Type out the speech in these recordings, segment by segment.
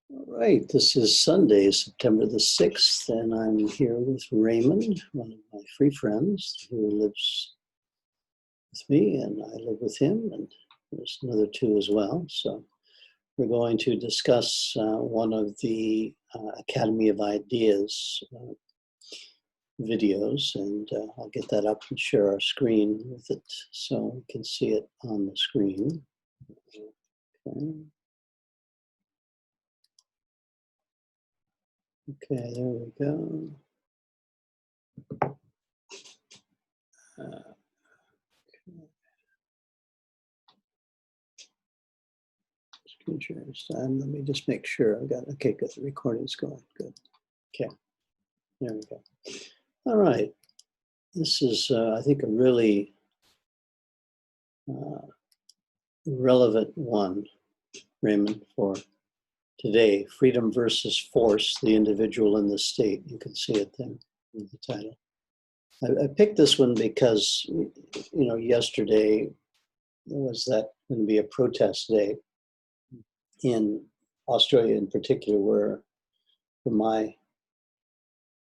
All right, this is Sunday, September the 6th, and I'm here with Raymond, one of my free friends who lives with me, and I live with him, and there's another two as well. So we're going to discuss one of the Academy of Ideas videos, and I'll get that up and share our screen with it so we can see it on the screen. Okay, there we go. Screen share this time. Let me just make sure I've got, okay, good, the recording's going, good. Okay, there we go. All right, this is, I think, a really relevant one, Raymond, for today. Freedom versus force, the individual and the state. You can see it there in the title. I picked this one because, yesterday was that going to be a protest day in Australia in particular, where, from my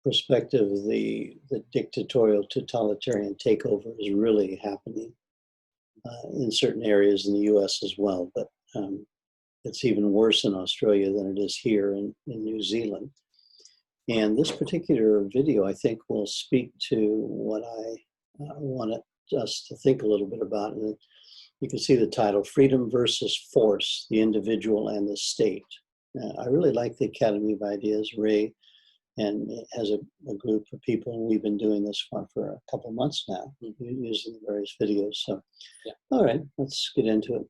perspective, the dictatorial totalitarian takeover is really happening in certain areas in the US as well, but it's even worse in Australia than it is here in New Zealand. And this particular video, I think, will speak to what I wanted us to think a little bit about. And you can see the title, Freedom versus Force, the Individual and the State. I really like the Academy of Ideas. Ray and it has a group of people, and we've been doing this for a couple of months now, using the various videos. So, yeah. All right, let's get into it.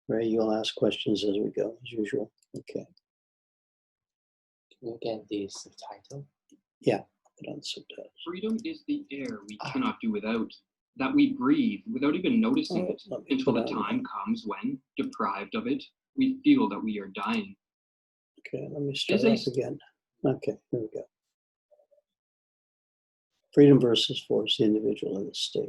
Ray, you'll ask questions as we go, as usual. Okay. Can you get the subtitle? Yeah, put on subtitles. Freedom is the air we cannot do without, that we breathe without even noticing it, until the time comes when, deprived of it, we feel that we are dying. Okay, let me start off again. Okay, here we go. Freedom versus force, the individual and the state.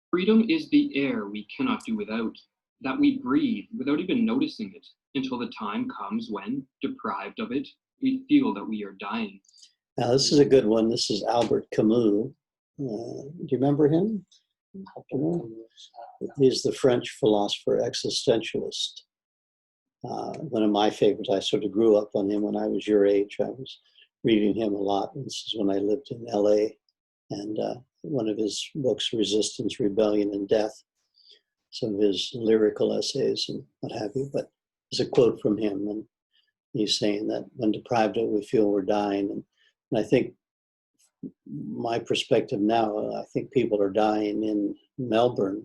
Freedom is the air we cannot do without, that we breathe without even noticing it, until the time comes when, deprived of it, we feel that we are dying. Now, this is a good one. This is Albert Camus. Do you remember him? He's the French philosopher, existentialist. One of my favorites. I sort of grew up on him when I was your age. I was reading him a lot. This is when I lived in LA. And one of his books, Resistance, Rebellion, and Death, some of his lyrical essays and what have you. But there's a quote from him, and he's saying that when deprived of it, we feel we're dying. And I think my perspective now, I think people are dying in Melbourne,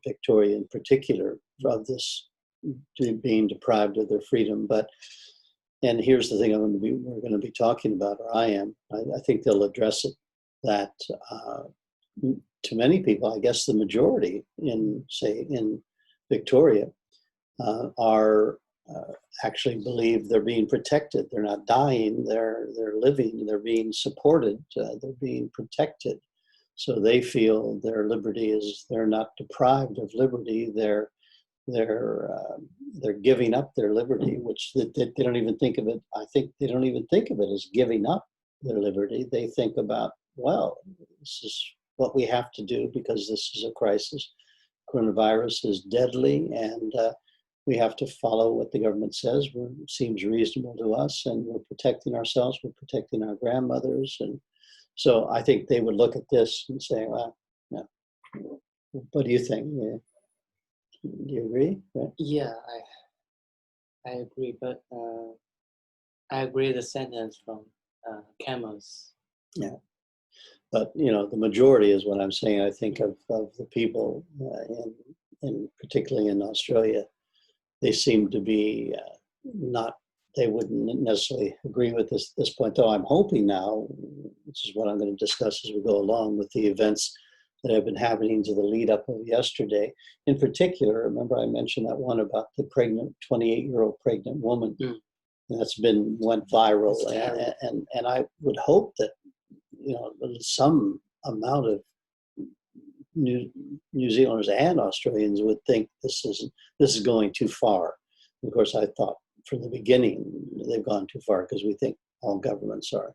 Victoria in particular, of this being deprived of their freedom. And here's the thing we're going to be talking about, or I am. I think they'll address it, that to many people, I guess the majority in Victoria, are actually believe they're being protected. They're not dying, they're living, they're being supported, they're being protected. So they feel their liberty is, they're not deprived of liberty, they're giving up their liberty, which they don't even think of it. I think they don't even think of it as giving up their liberty. They think about, well, this is what we have to do because this is a crisis. Coronavirus is deadly, and we have to follow what the government says. It seems reasonable to us, and we're protecting ourselves, we're protecting our grandmothers. And so I think they would look at this and say, well, yeah. What do you think? Yeah. Do you agree? Right? Yeah, I agree, but I agree the sentence from Camus. Yeah. But, the majority is what I'm saying, I think, of the people, in particularly in Australia, they seem to be they wouldn't necessarily agree with this point, though I'm hoping now, which is what I'm going to discuss as we go along with the events that have been happening to the lead up of yesterday. In particular, remember I mentioned that one about the 28-year-old pregnant woman. That's went viral. And I would hope that, some amount of New Zealanders and Australians would think this is going too far. Of course, I thought from the beginning, they've gone too far because we think all governments are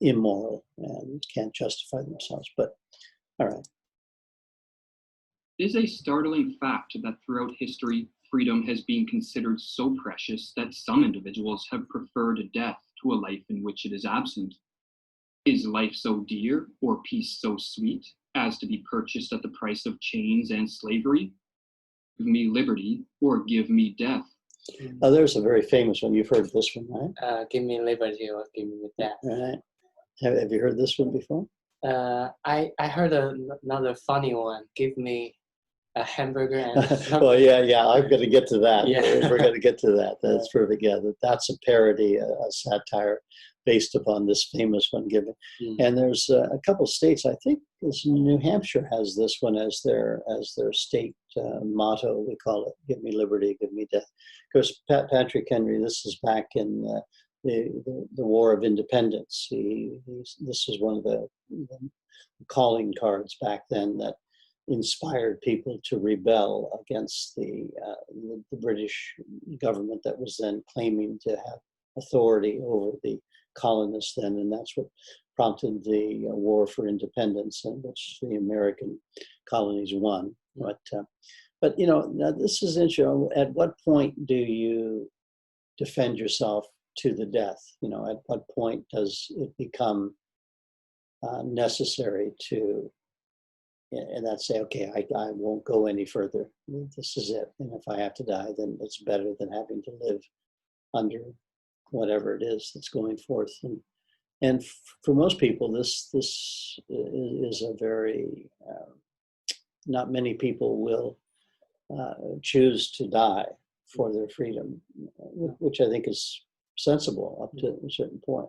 immoral and can't justify themselves. But all right. It is a startling fact that throughout history, freedom has been considered so precious that some individuals have preferred death to a life in which it is absent. Is life so dear, or peace so sweet, as to be purchased at the price of chains and slavery? Give me liberty, or give me death. Oh, there's a very famous one. You've heard this one, right? Give me liberty or give me death. All right. Have you heard this one before? I heard another funny one. Give me a hamburger and Well, yeah, I'm going to get to that. Yeah. We're going to get to that. That's perfect. Yeah, that's a parody, a satire based upon this famous one given. And there's a couple states, I think New Hampshire has this one as their state motto. We call it, give me liberty, give me death. Of course, Patrick Henry, this is back in the War of Independence. This is one of the calling cards back then that inspired people to rebel against the British government that was then claiming to have authority over the colonists then, and that's what prompted the War for Independence, in which the American colonies won. But you know, now this is interesting. At what point do you defend yourself to the death? You know, at what point does it become necessary to, and that's say, okay, I won't go any further. This is it. And if I have to die, then it's better than having to live under whatever it is that's going forth. And for most people, this is a very, not many people will choose to die for their freedom, which I think is sensible up to a certain point.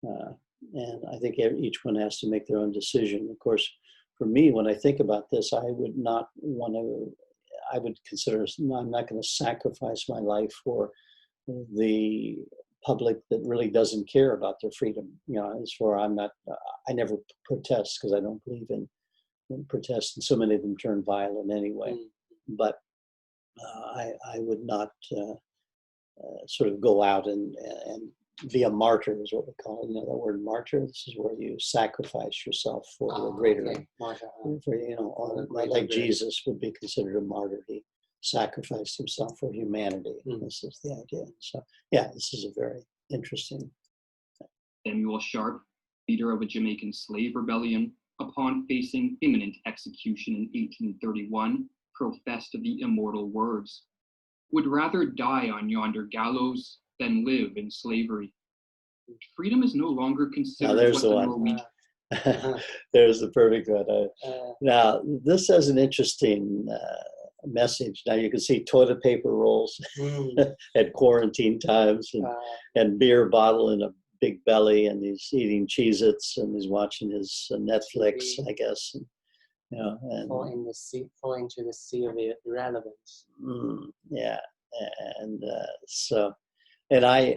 And I think each one has to make their own decision. Of course, for me, when I think about this, I would not want to, I would consider, I'm not going to sacrifice my life for the public that really doesn't care about their freedom. You know, as for I never protest because I don't believe in protest, and so many of them turn violent anyway. But I would not sort of go out and be a martyr, is what we call it. You know, that word martyr. This is where you sacrifice yourself for the greater. Okay. For, you know, like Jesus would be considered a martyr. He sacrificed himself for humanity. This is the idea. So yeah, this is a very interesting. Samuel Sharp, leader of a Jamaican slave rebellion, upon facing imminent execution in 1831, professed the immortal words, "Would rather die on yonder gallows than live in slavery." Freedom is no longer considered there's what the the one. Norwegian. There's the perfect one. Now, this has an interesting message. Now, you can see toilet paper rolls at quarantine times, and beer bottle in a big belly, and he's eating Cheez-Its, and he's watching his Netflix, I guess. And, you know, and fall into the sea of irrelevance. Yeah, and so. And I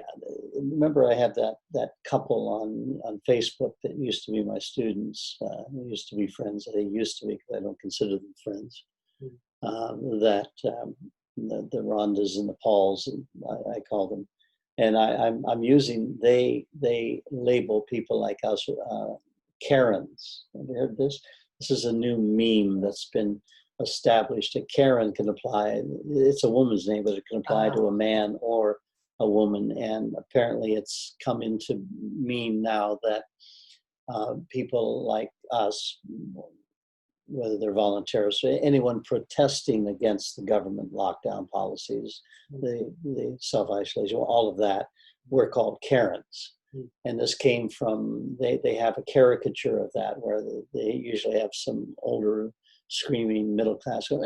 remember I had that couple on Facebook that used to be my students, who used to be friends. They used to be, because I don't consider them friends. The Rhondas and the Pauls, I call them. And I'm using, they label people like us Karens. Have you heard this? This is a new meme that's been established. A Karen can apply, it's a woman's name, but it can apply to a man or a woman, and apparently it's come into mean now that people like us, whether they're voluntarists or anyone protesting against the government lockdown policies, the self-isolation, all of that, we're called Karens. And this came from, they have a caricature of that where they usually have some older screaming middle class going,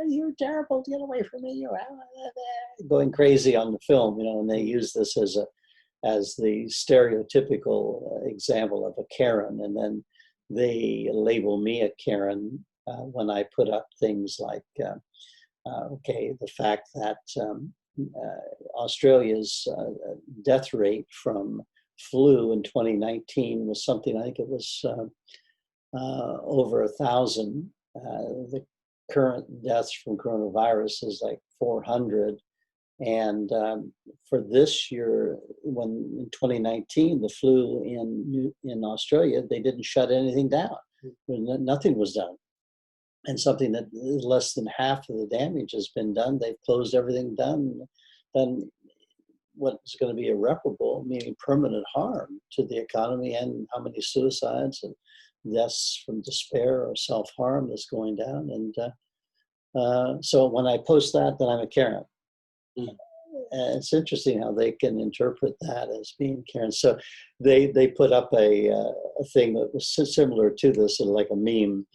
you're terrible, get away from me, you're going crazy on the film, you know, and they use this as the stereotypical example of a Karen, and then they label me a Karen when I put up things like, the fact that Australia's death rate from flu in 2019 was something, I think it was over 1,000. The current deaths from coronavirus is like 400, And for this year, when in 2019, the flu in Australia, they didn't shut anything down. Nothing was done. And something that less than half of the damage has been done. They've closed everything done what's going to be irreparable, meaning permanent harm to the economy, and how many suicides and deaths from despair or self-harm is going down. And so when I post that, then I'm a Karen. And it's interesting how they can interpret that as being Karen. So they put up a thing that was similar to this, like a meme.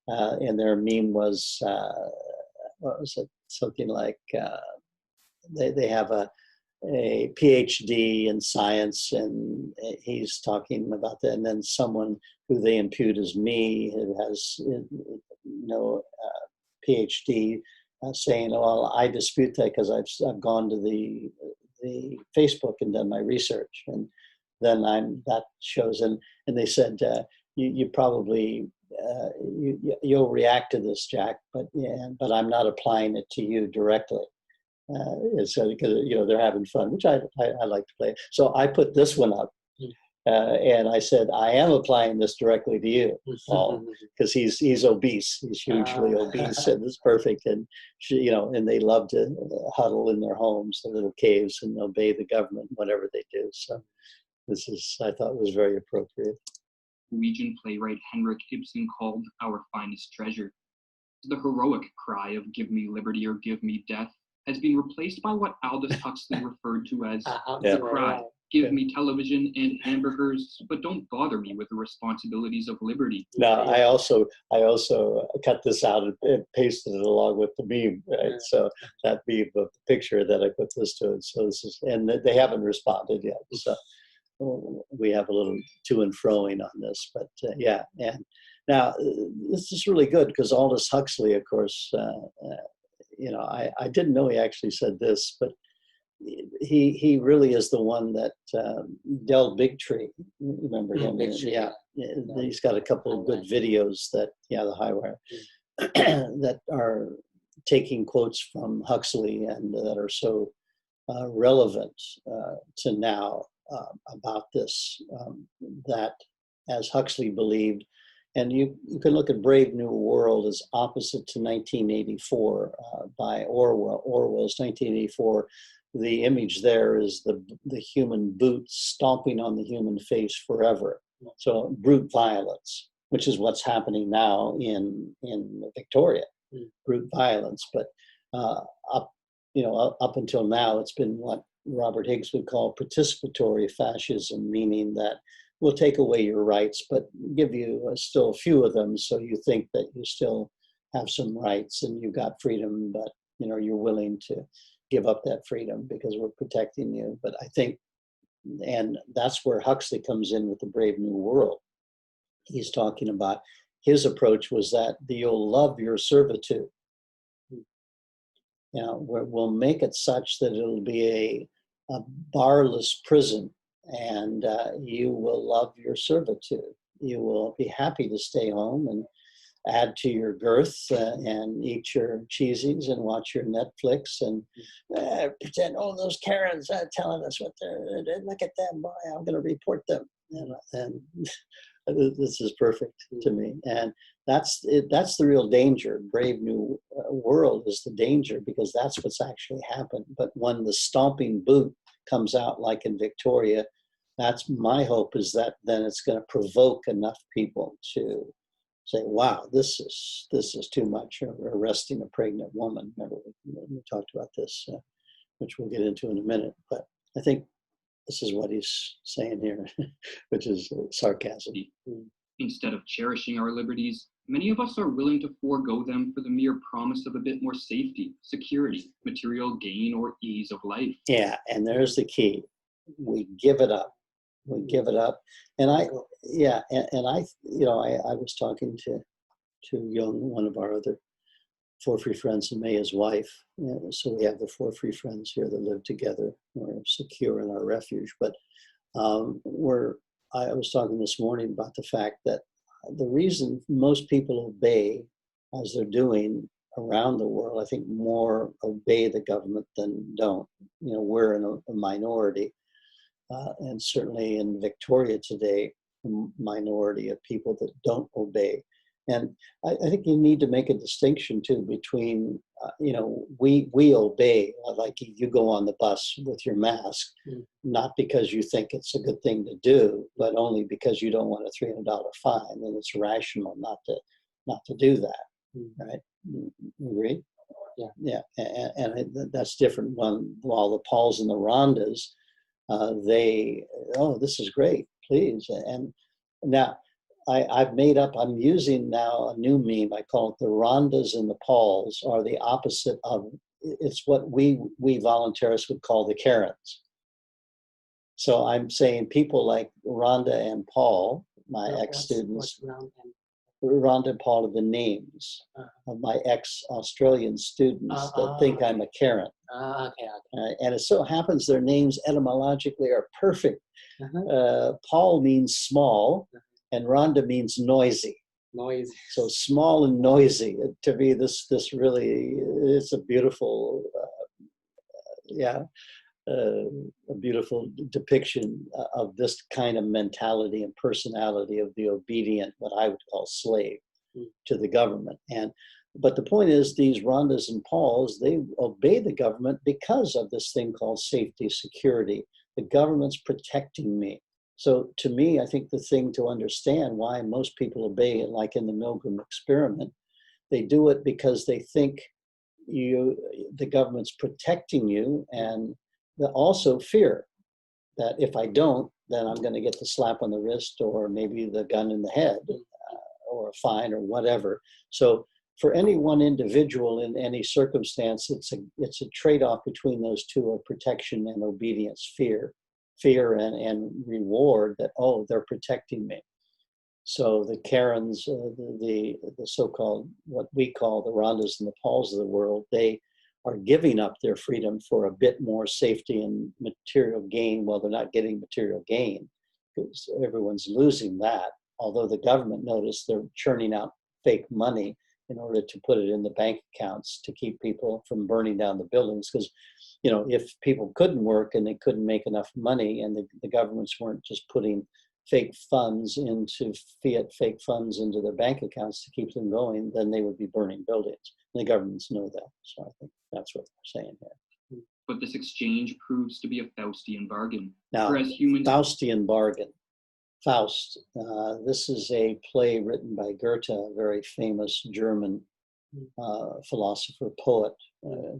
And their meme was, what was it? Something like, they have a PhD in science, and he's talking about that. And then someone who they impute as me, who has no PhD, saying, "Well, I dispute that because I've gone to the Facebook and done my research." And then that shows, and they said, you probably you'll react to this, Jack, but I'm not applying it to you directly. So because they're having fun, which I like to play. So I put this one up, and I said, I am applying this directly to you, Paul, because he's obese. He's hugely obese, and it's perfect. And and they love to huddle in their homes, the little caves, and obey the government, whatever they do. So I thought was very appropriate. Norwegian playwright Henrik Ibsen called our finest treasure. The heroic cry of "Give me liberty or give me death" has been replaced by what Aldous Huxley referred to as the cry, "Give me television and hamburgers, but don't bother me with the responsibilities of liberty." Now, I also cut this out and pasted it along with the meme, right? So that meme of the picture that I put this to, so this is, and they haven't responded yet. So we have a little to and froing on this, but yeah. And now this is really good because Aldous Huxley, of course, I didn't know he actually said this, but he really is the one that Del Bigtree. Remember him? Yeah. He's got a couple of good videos that, the Highwire, that are taking quotes from Huxley and that are so relevant to now about this, that as Huxley believed. And you can look at Brave New World as opposite to 1984 by Orwell. Orwell's 1984. The image there is the human boot stomping on the human face forever. So brute violence, which is what's happening now in Victoria, brute violence. But up until now, it's been what Robert Higgs would call participatory fascism, meaning that we'll take away your rights, but give you still a few of them, so you think that you still have some rights and you got freedom, but you're willing to give up that freedom because we're protecting you. But I think, and that's where Huxley comes in with the Brave New World. He's talking about his approach was that you'll love your servitude. We'll make it such that it'll be a barless prison, and you will love your servitude. You will be happy to stay home and add to your girth and eat your cheesies and watch your Netflix and pretend, those Karens are telling us what look at them, boy, I'm going to report them. And this is perfect to me. And that's the real danger. Brave New World is the danger because that's what's actually happened. But when the stomping boot comes out like in Victoria, that's my hope, is that then it's going to provoke enough people to say, wow, this is too much. Arresting a pregnant woman. Remember, we talked about this, which we'll get into in a minute. But I think this is what he's saying here, which is sarcasm. Instead of cherishing our liberties, many of us are willing to forego them for the mere promise of a bit more safety, security, material gain, or ease of life. Yeah, and there's the key. We give it up. We give it up. And I was talking to Young, one of our other For Free friends, and May, his wife. So we have the For Free friends here that live together. We're secure in our refuge. But I was talking this morning about the fact that the reason most people obey as they're doing around the world, I think more obey the government than don't. You know, we're in a minority, and certainly in Victoria today, a minority of people that don't obey. And I think you need to make a distinction too between, you know, we obey, like you go on the bus with your mask, not because you think it's a good thing to do, but only because you don't want a $300 fine, and it's rational not to do that, right? You agree? Yeah. Yeah, and that's different. While the Pauls and the Rhondas, this is great, please. And now I'm using now a new meme. I call it the Rhondas and the Pauls are the opposite of, it's what we voluntarists would call the Karens. So I'm saying people like Rhonda and Paul, my ex-students, Rhonda and Paul are the names of my ex-Australian students that think I'm a Karen. Okay. And it so happens their names etymologically are perfect. Paul means small, and Rhonda means noisy. Noisy. So small and noisy. To me, this really, it's a beautiful, a beautiful depiction of this kind of mentality and personality of the obedient, what I would call slave to the government. But the point is, these Rhondas and Pauls, they obey the government because of this thing called safety, security. The government's protecting me. So to me, I think the thing to understand why most people obey it, like in the Milgram experiment, they do it because they think the government's protecting you, and also fear that if I don't, then I'm going to get the slap on the wrist or maybe the gun in the head or a fine or whatever. So for any one individual in any circumstance, it's a trade-off between those two of protection and obedience, fear and reward that, oh, they're protecting me. So the Karens, the so-called, what we call the Rhondas and the Pauls of the world, they are giving up their freedom for a bit more safety and material gain. Well, they're not getting material gain because everyone's losing that. Although the government, notice, they're churning out fake money in order to put it in the bank accounts to keep people from burning down the buildings. Because, you know, if people couldn't work and they couldn't make enough money, and the governments weren't just putting fake funds into fake funds into their bank accounts to keep them going, then they would be burning buildings. And the governments know that. So I think that's what they're saying here. But this exchange proves to be a Faustian bargain. Now, For as humans, Faustian bargain. Faust. This is a play written by Goethe, a very famous German philosopher, poet,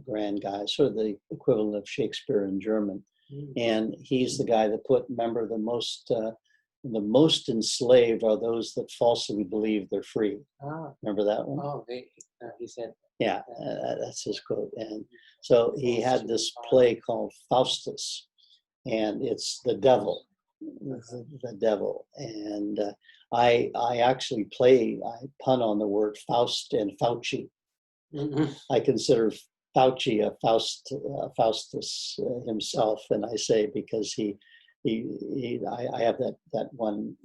grand guy, sort of the equivalent of Shakespeare in German. And he's the guy that remember, the most enslaved are those that falsely believe they're free. Remember that one? Oh, he said. Yeah, that's his quote. And so he had this play called Faustus, and it's the devil. The devil. And I actually I pun on the word Faust and Fauci. I consider Fauci a Faustus himself, and I say because I have that one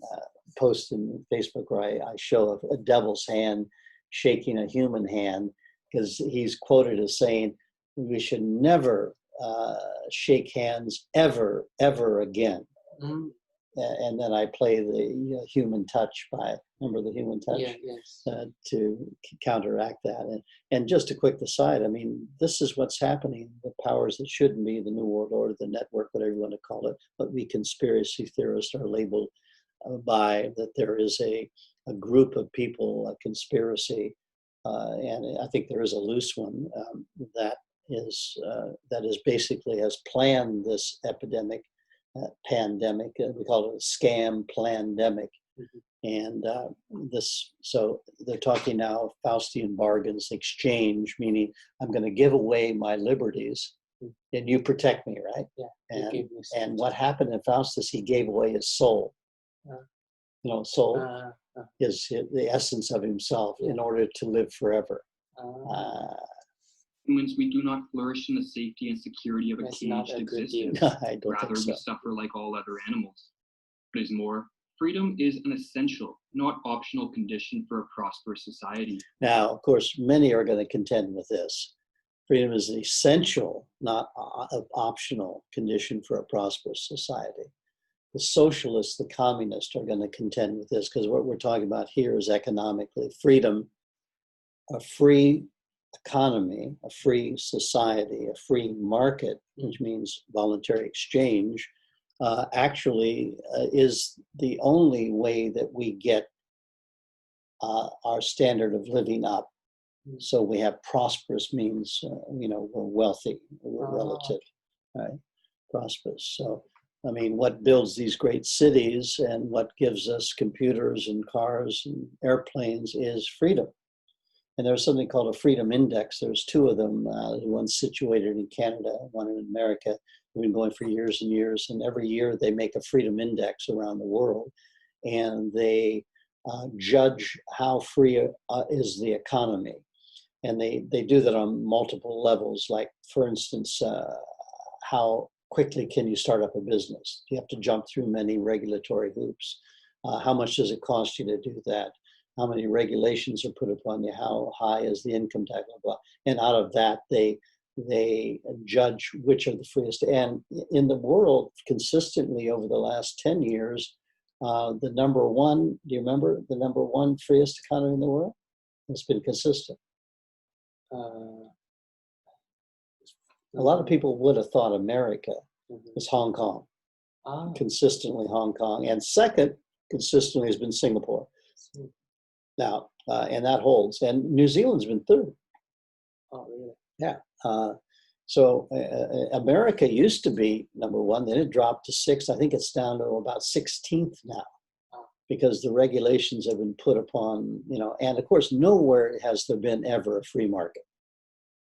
post in Facebook where I show a devil's hand shaking a human hand, because he's quoted as saying we should never shake hands ever again. And then I play the human touch remember the human touch? Yeah, yes. To counteract that. And just a quick aside, I mean, this is what's happening. The powers that shouldn't be, the New World Order, the network, whatever you want to call it, what we conspiracy theorists are labeled by, that there is a group of people, a conspiracy, and I think there is a loose one that is basically has planned this epidemic, pandemic. We call it a ScamPlanneDemic. And so they're talking now Faustian bargains, exchange, meaning I'm going to give away my liberties and you protect me, right? Yeah. And what happened in Faustus, he gave away his soul. Soul is the essence of himself in order to live forever. Humans, we do not flourish in the safety and security of a caged existence. I don't Rather, think so. we suffer like all other animals. What is more, freedom is an essential, not optional condition for a prosperous society. Now, of course, many are going to contend with this. Freedom is an essential, not an optional condition for a prosperous society. The socialists, the communists are going to contend with this because what we're talking about here is economically freedom, a free economy, a free society, a free market, which means voluntary exchange, actually is the only way that we get our standard of living up. So we have prosperous means, we're wealthy, we're relative, right? Prosperous. So, I mean, what builds these great cities and what gives us computers and cars and airplanes is freedom. And there's something called a freedom index. There's two of them. One's situated in Canada, one in America. They've been going for years and years. And every year they make a freedom index around the world. And they judge how free is the economy. And they do that on multiple levels. Like, for instance, how quickly can you start up a business? Do you have to jump through many regulatory hoops? How much does it cost you to do that? How many regulations are put upon you? How high is the income tax? Blah, blah. And out of that, they judge which are the freest. And in the world, consistently over the last 10 years, the number one, do you remember the number one freest economy in the world? It's been consistent. A lot of people would have thought America was Hong Kong, consistently Hong Kong. And second, consistently has been Singapore. Now, and that holds. And New Zealand's been third. Oh, really? Yeah. So America used to be number one, then it dropped to sixth. I think it's down to about 16th now because the regulations have been put upon, and of course, nowhere has there been ever a free market.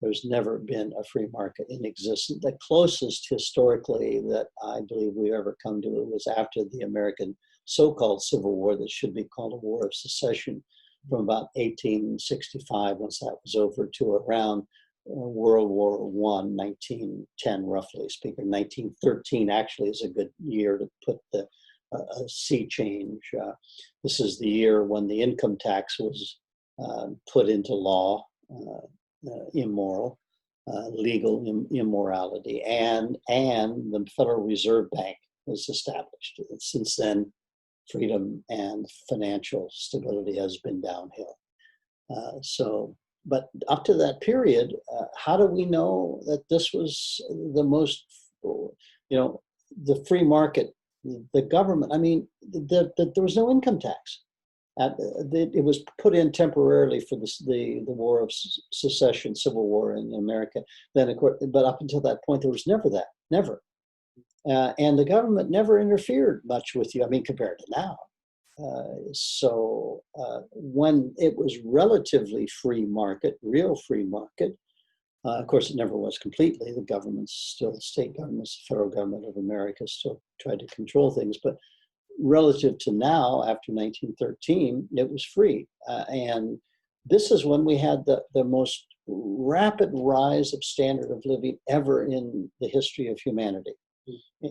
There's never been a free market in existence. The closest historically that I believe we ever come to it was after the American so-called Civil War that should be called a War of Secession from about 1865, once that was over, to around World War I, 1910, roughly speaking. 1913 actually is a good year to put the sea change. This is the year when the income tax was put into law, immoral, legal immorality, and the Federal Reserve Bank was established. And since then, freedom and financial stability has been downhill. But up to that period, how do we know that this was the most, the free market, the government? I mean, there was no income tax. It was put in temporarily for the War of Secession, Civil War in America. Then, of course, but up until that point, there was never. And the government never interfered much with you, I mean, compared to now. So when it was relatively free market, real free market, of course, it never was completely. The governments, still the state governments, the federal government of America still tried to control things. But relative to now, after 1913, it was free. And this is when we had the most rapid rise of standard of living ever in the history of humanity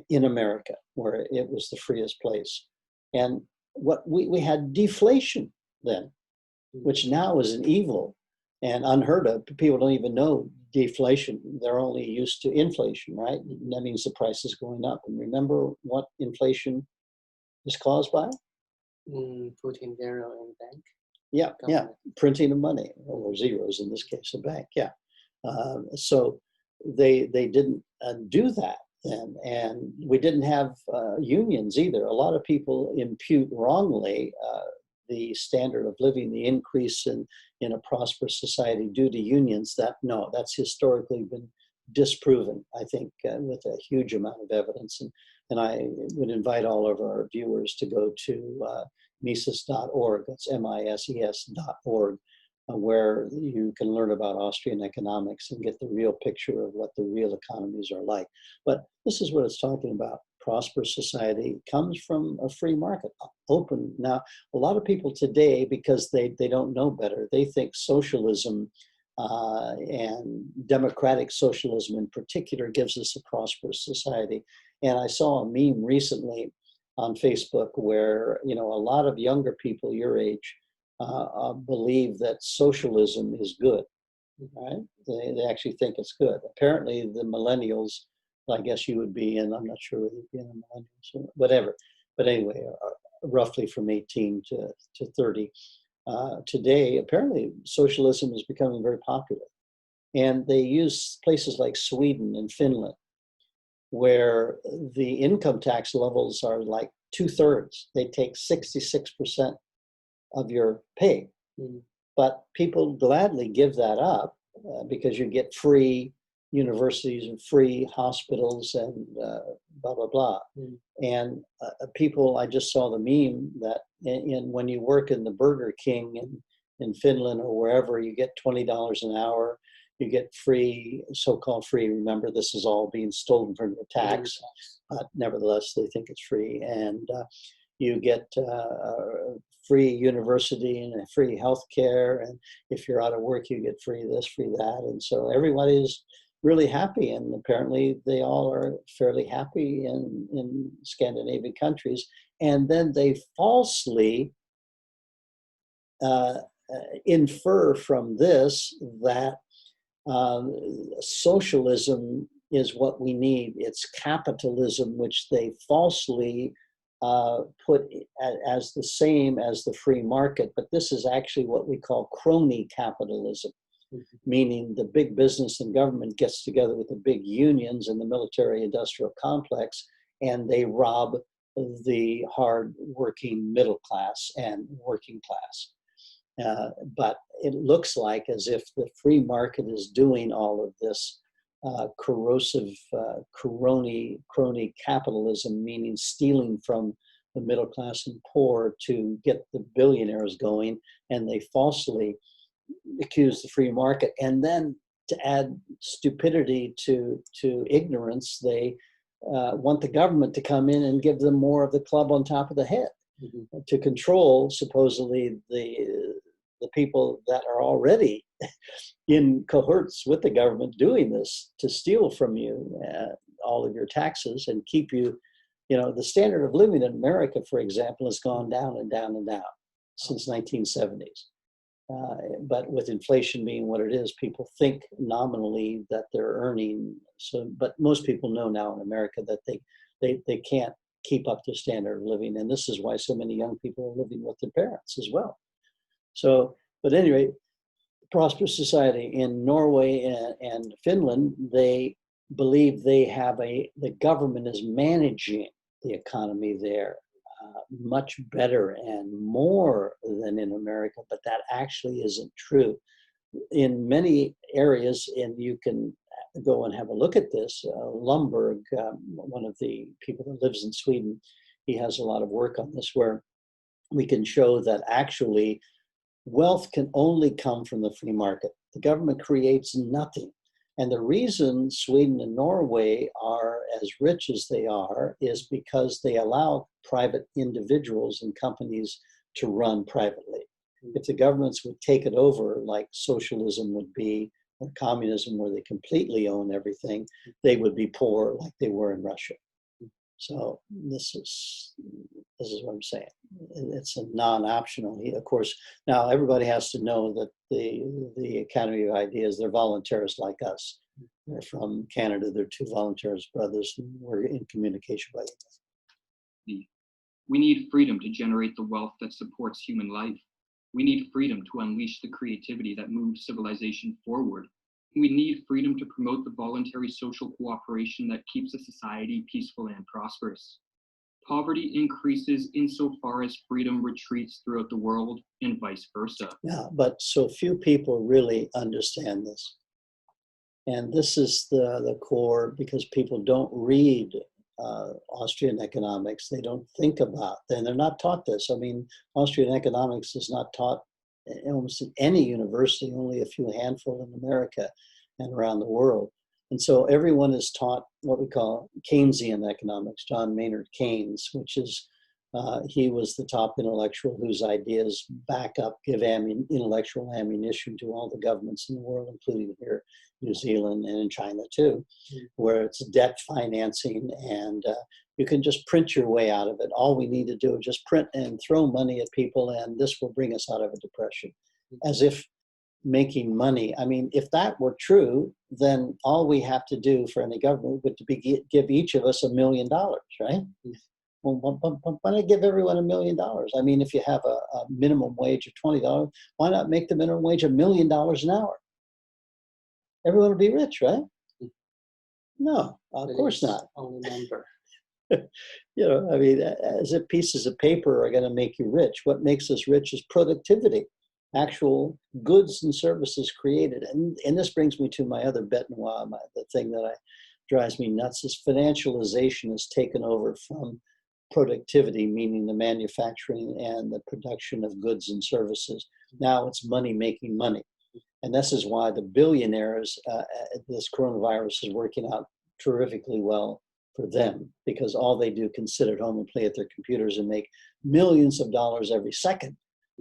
in America, where it was the freest place. And what we had deflation then, which now is an evil and unheard of. People don't even know deflation. They're only used to inflation, right? That means the price is going up. And remember what inflation is caused by? Putting zero in bank. Yeah, printing of money, or zeros in this case, a bank, yeah. So they didn't do that then, and we didn't have unions either. A lot of people impute wrongly the standard of living, the increase in a prosperous society due to unions. That's historically been disproven, I think, with a huge amount of evidence. And I would invite all of our viewers to go to Mises.org, that's MISES.org, where you can learn about Austrian economics and get the real picture of what the real economies are like. But this is what it's talking about. Prosperous society comes from a free market, open. Now, a lot of people today, because they don't know better, they think socialism and democratic socialism in particular gives us a prosperous society. And I saw a meme recently on Facebook where, you know, a lot of younger people your age believe that socialism is good, right? They actually think it's good. Apparently the millennials, I guess you would be in, I'm not sure whether you'd be in the millennials or whatever, but anyway, roughly from 18 to 30. Today, apparently socialism is becoming very popular. And they use places like Sweden and Finland, where the income tax levels are like 2/3. They take 66% of your pay. Mm. But people gladly give that up because you get free universities and free hospitals and blah, blah, blah. Mm. And people, I just saw the meme that when you work in the Burger King in Finland or wherever, you get $20 an hour. You get free, so-called free. Remember, this is all being stolen from your tax, but nevertheless, they think it's free. And you get free university and free health care. And if you're out of work, you get free this, free that. And so everybody's really happy. And apparently they all are fairly happy in Scandinavian countries. And then they falsely infer from this that socialism is what we need. It's capitalism, which they falsely put as the same as the free market. But this is actually what we call crony capitalism, meaning the big business and government gets together with the big unions and the military industrial complex, and they rob the hard-working middle class and working class. But it looks like as if the free market is doing all of this corrosive crony capitalism, meaning stealing from the middle class and poor to get the billionaires going, and they falsely accuse the free market. And then to add stupidity to ignorance, they want the government to come in and give them more of the club on top of the head, to control supposedly the people that are already in cohorts with the government doing this, to steal from you all of your taxes and keep you, you know, the standard of living in America, for example, has gone down and down and down since 1970s. But with inflation being what it is, people think nominally that they're earning. So, but most people know now in America that they can't keep up the standard of living. And this is why so many young people are living with their parents as well. So, but anyway, prosperous society in Norway and Finland, they believe they have the government is managing the economy there much better and more than in America, but that actually isn't true. In many areas, and you can go and have a look at this, Lumberg, one of the people that lives in Sweden, he has a lot of work on this, where we can show that actually wealth can only come from the free market. The government creates nothing. And the reason Sweden and Norway are as rich as they are is because they allow private individuals and companies to run privately. If the governments would take it over, like socialism would be, or communism, where they completely own everything, they would be poor like they were in Russia. So this is what I'm saying. It's a non-optional. Of course, now everybody has to know that the Academy of Ideas, they're voluntarists like us. They're from Canada. They're two voluntarist brothers, and we're in communication by email. We need freedom to generate the wealth that supports human life. We need freedom to unleash the creativity that moves civilization forward. We need freedom to promote the voluntary social cooperation that keeps a society peaceful and prosperous. Poverty increases insofar as freedom retreats throughout the world, and vice versa. Yeah, but so few people really understand this. And this is the core, because people don't read Austrian economics. They don't think about, and they're not taught this. I mean, Austrian economics is not taught almost in any university, only a few handful in America and around the world. And so everyone is taught what we call Keynesian economics, John Maynard Keynes, which is, he was the top intellectual whose ideas back up, give intellectual ammunition to all the governments in the world, including here New Zealand and in China too, where it's debt financing and you can just print your way out of it. All we need to do is just print and throw money at people, and this will bring us out of a depression. As if making money, I mean, if that were true, then all we have to do for any government would be give each of us $1 million, right? Well, why not give everyone $1 million? I mean, if you have a minimum wage of $20, why not make the minimum wage $1 million an hour? Everyone will be rich, right? No, of course not. Only number. You know, I mean, as if pieces of paper are going to make you rich. What makes us rich is productivity, actual goods and services created. And this brings me to my other bet noir, the thing that drives me nuts is financialization has taken over from productivity, meaning the manufacturing and the production of goods and services. Now it's money making money. And this is why the billionaires, this coronavirus is working out terrifically well for them, because all they do can sit at home and play at their computers and make millions of dollars every second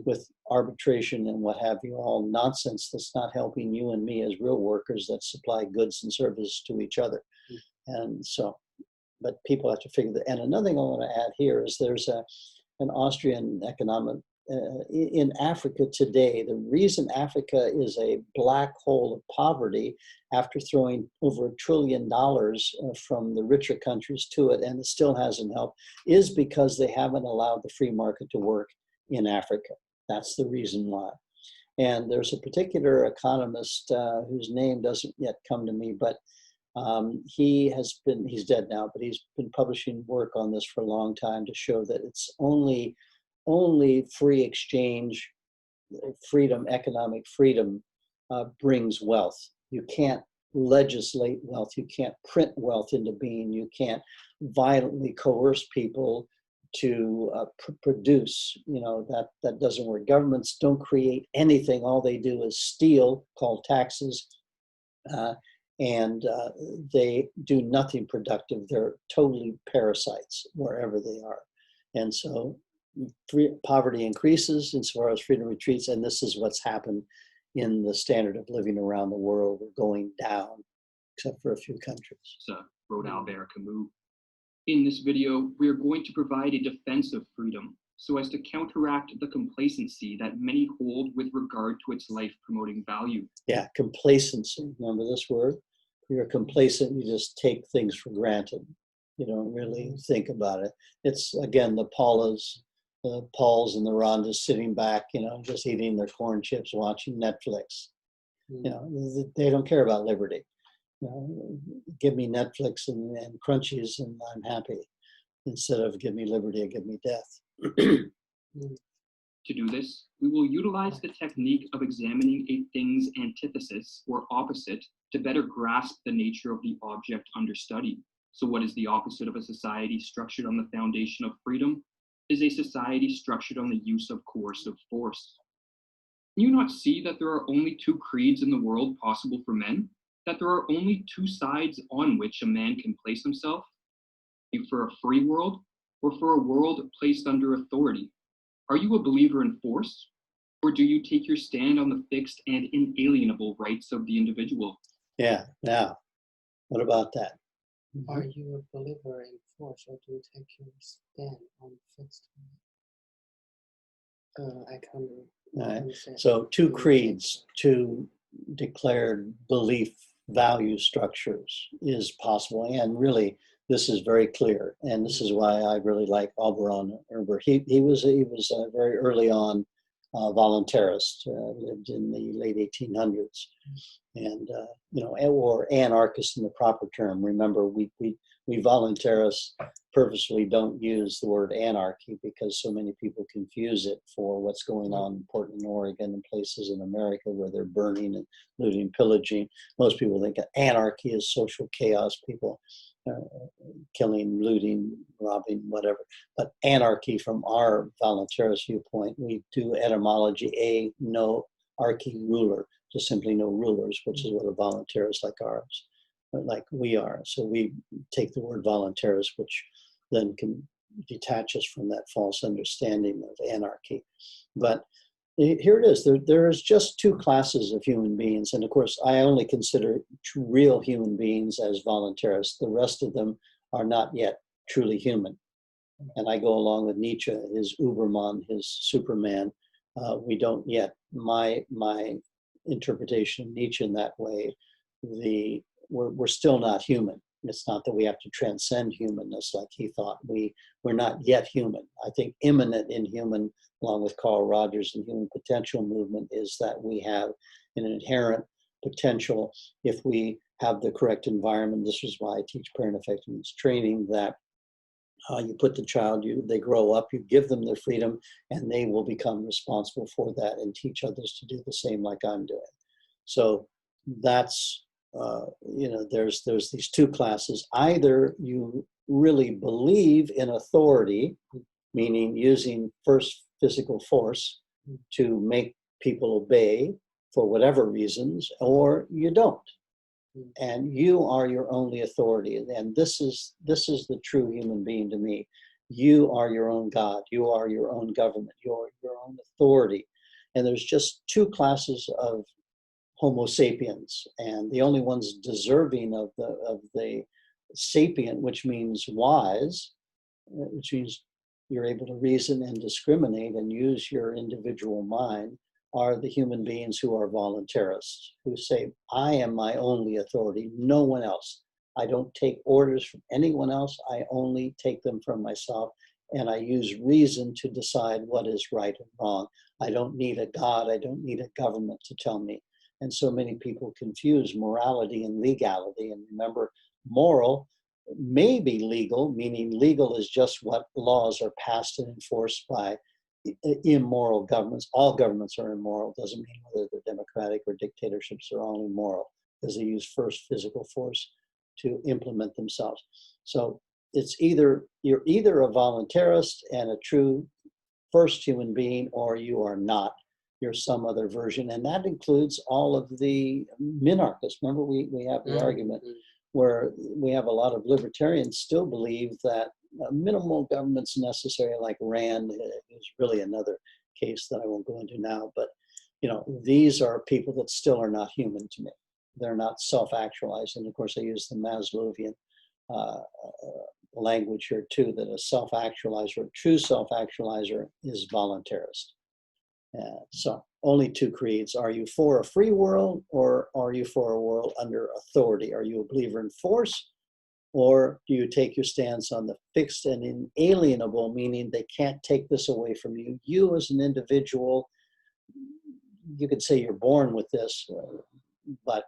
with arbitration and what have you, all nonsense that's not helping you and me as real workers that supply goods and services to each other. And so, but people have to figure that. And another thing I want to add here is there's an Austrian economic, in Africa today, the reason Africa is a black hole of poverty after throwing over $1 trillion from the richer countries to it, and it still hasn't helped, is because they haven't allowed the free market to work in Africa. That's the reason why. And there's a particular economist whose name doesn't yet come to me, but he's dead now, but he's been publishing work on this for a long time to show that it's only free exchange, freedom, economic freedom brings wealth. You can't legislate wealth. You can't print wealth into being. You can't violently coerce people to produce. You know, that doesn't work. Governments don't create anything. All they do is steal, called taxes, and they do nothing productive. They're totally parasites wherever they are. And so poverty increases insofar as freedom retreats, and this is what's happened in the standard of living around the world. We're going down, except for a few countries. So, wrote Albert Camus. In this video, we are going to provide a defense of freedom so as to counteract the complacency that many hold with regard to its life-promoting value. Yeah, complacency. Remember this word? You're complacent, you just take things for granted. You don't really think about it. It's, again, the Pauls and the Rondas sitting back, you know, just eating their corn chips, watching Netflix. You know, they don't care about liberty. You know, give me Netflix and crunchies and I'm happy. Instead of give me liberty or give me death. To do this, we will utilize the technique of examining a thing's antithesis or opposite to better grasp the nature of the object under study. So what is the opposite of a society structured on the foundation of freedom? Is a society structured on the use of coercive force. Can you not see that there are only two creeds in the world possible for men? That there are only two sides on which a man can place himself? Are you for a free world or for a world placed under authority? Are you a believer in force, or do you take your stand on the fixed and inalienable rights of the individual? Yeah, now, what about that? Are you a believer in force, or do you take your stand on fixed? I can't. Right. So two creeds, two declared belief value structures is possible, and really this is very clear, and this is why I really like Auberon Herbert. He was very early on voluntarist, lived in the late 1800s, and you know, or anarchist in the proper term. Remember, we voluntarists purposely don't use the word anarchy because so many people confuse it for what's going on in Portland, Oregon, and places in America where they're burning and looting, pillaging. Most people think anarchy is social chaos, people killing, looting, robbing, whatever. But anarchy, from our voluntarist viewpoint, we do etymology, no archy, ruler, just simply no rulers, which is what a voluntarist like we are. So we take the word voluntarist, which then can detach us from that false understanding of anarchy. But Here it is. There's just two classes of human beings. And of course, I only consider real human beings as voluntarists. The rest of them are not yet truly human. And I go along with Nietzsche, his Uberman, his Superman. We don't yet. My interpretation of Nietzsche in that way, we're still not human. It's not that we have to transcend humanness like he thought. We're not yet human. I think immanent in human, along with Carl Rogers and human potential movement, is that we have an inherent potential if we have the correct environment. This is why I teach parent effectiveness training, that you put the child, they grow up, you give them their freedom, and they will become responsible for that and teach others to do the same like I'm doing. So that's, there's these two classes. Either you really believe in authority, meaning using first physical force to make people obey for whatever reasons, or you don't. And you are your only authority. And this is the true human being to me. You are your own God. You are your own government. You are your own authority. And there's just two classes of Homo sapiens, and the only ones deserving of the sapient, which means wise, which means you're able to reason and discriminate and use your individual mind, are the human beings who are voluntarists, who say, I am my only authority, no one else. I don't take orders from anyone else. I only take them from myself, and I use reason to decide what is right and wrong. I don't need a God. I don't need a government to tell me. And so many people confuse morality and legality. And remember, moral may be legal, meaning legal is just what laws are passed and enforced by immoral governments. All governments are immoral. Doesn't mean whether they're democratic or dictatorships are all immoral, because they use first physical force to implement themselves. So it's you're either a voluntarist and a true first human being, or you are not. You're some other version. And that includes all of the minarchists. Remember, we have the argument where we have a lot of libertarians still believe that minimal government's necessary, like Rand is really another case that I won't go into now. But, these are people that still are not human to me. They're not self-actualized. And of course, I use the Maslowian language here too, that a self-actualizer, a true self-actualizer, is voluntarist. So only two creeds. Are you for a free world, or are you for a world under authority? Are you a believer in force, or do you take your stance on the fixed and inalienable, meaning they can't take this away from you? You as an individual, you could say you're born with this, but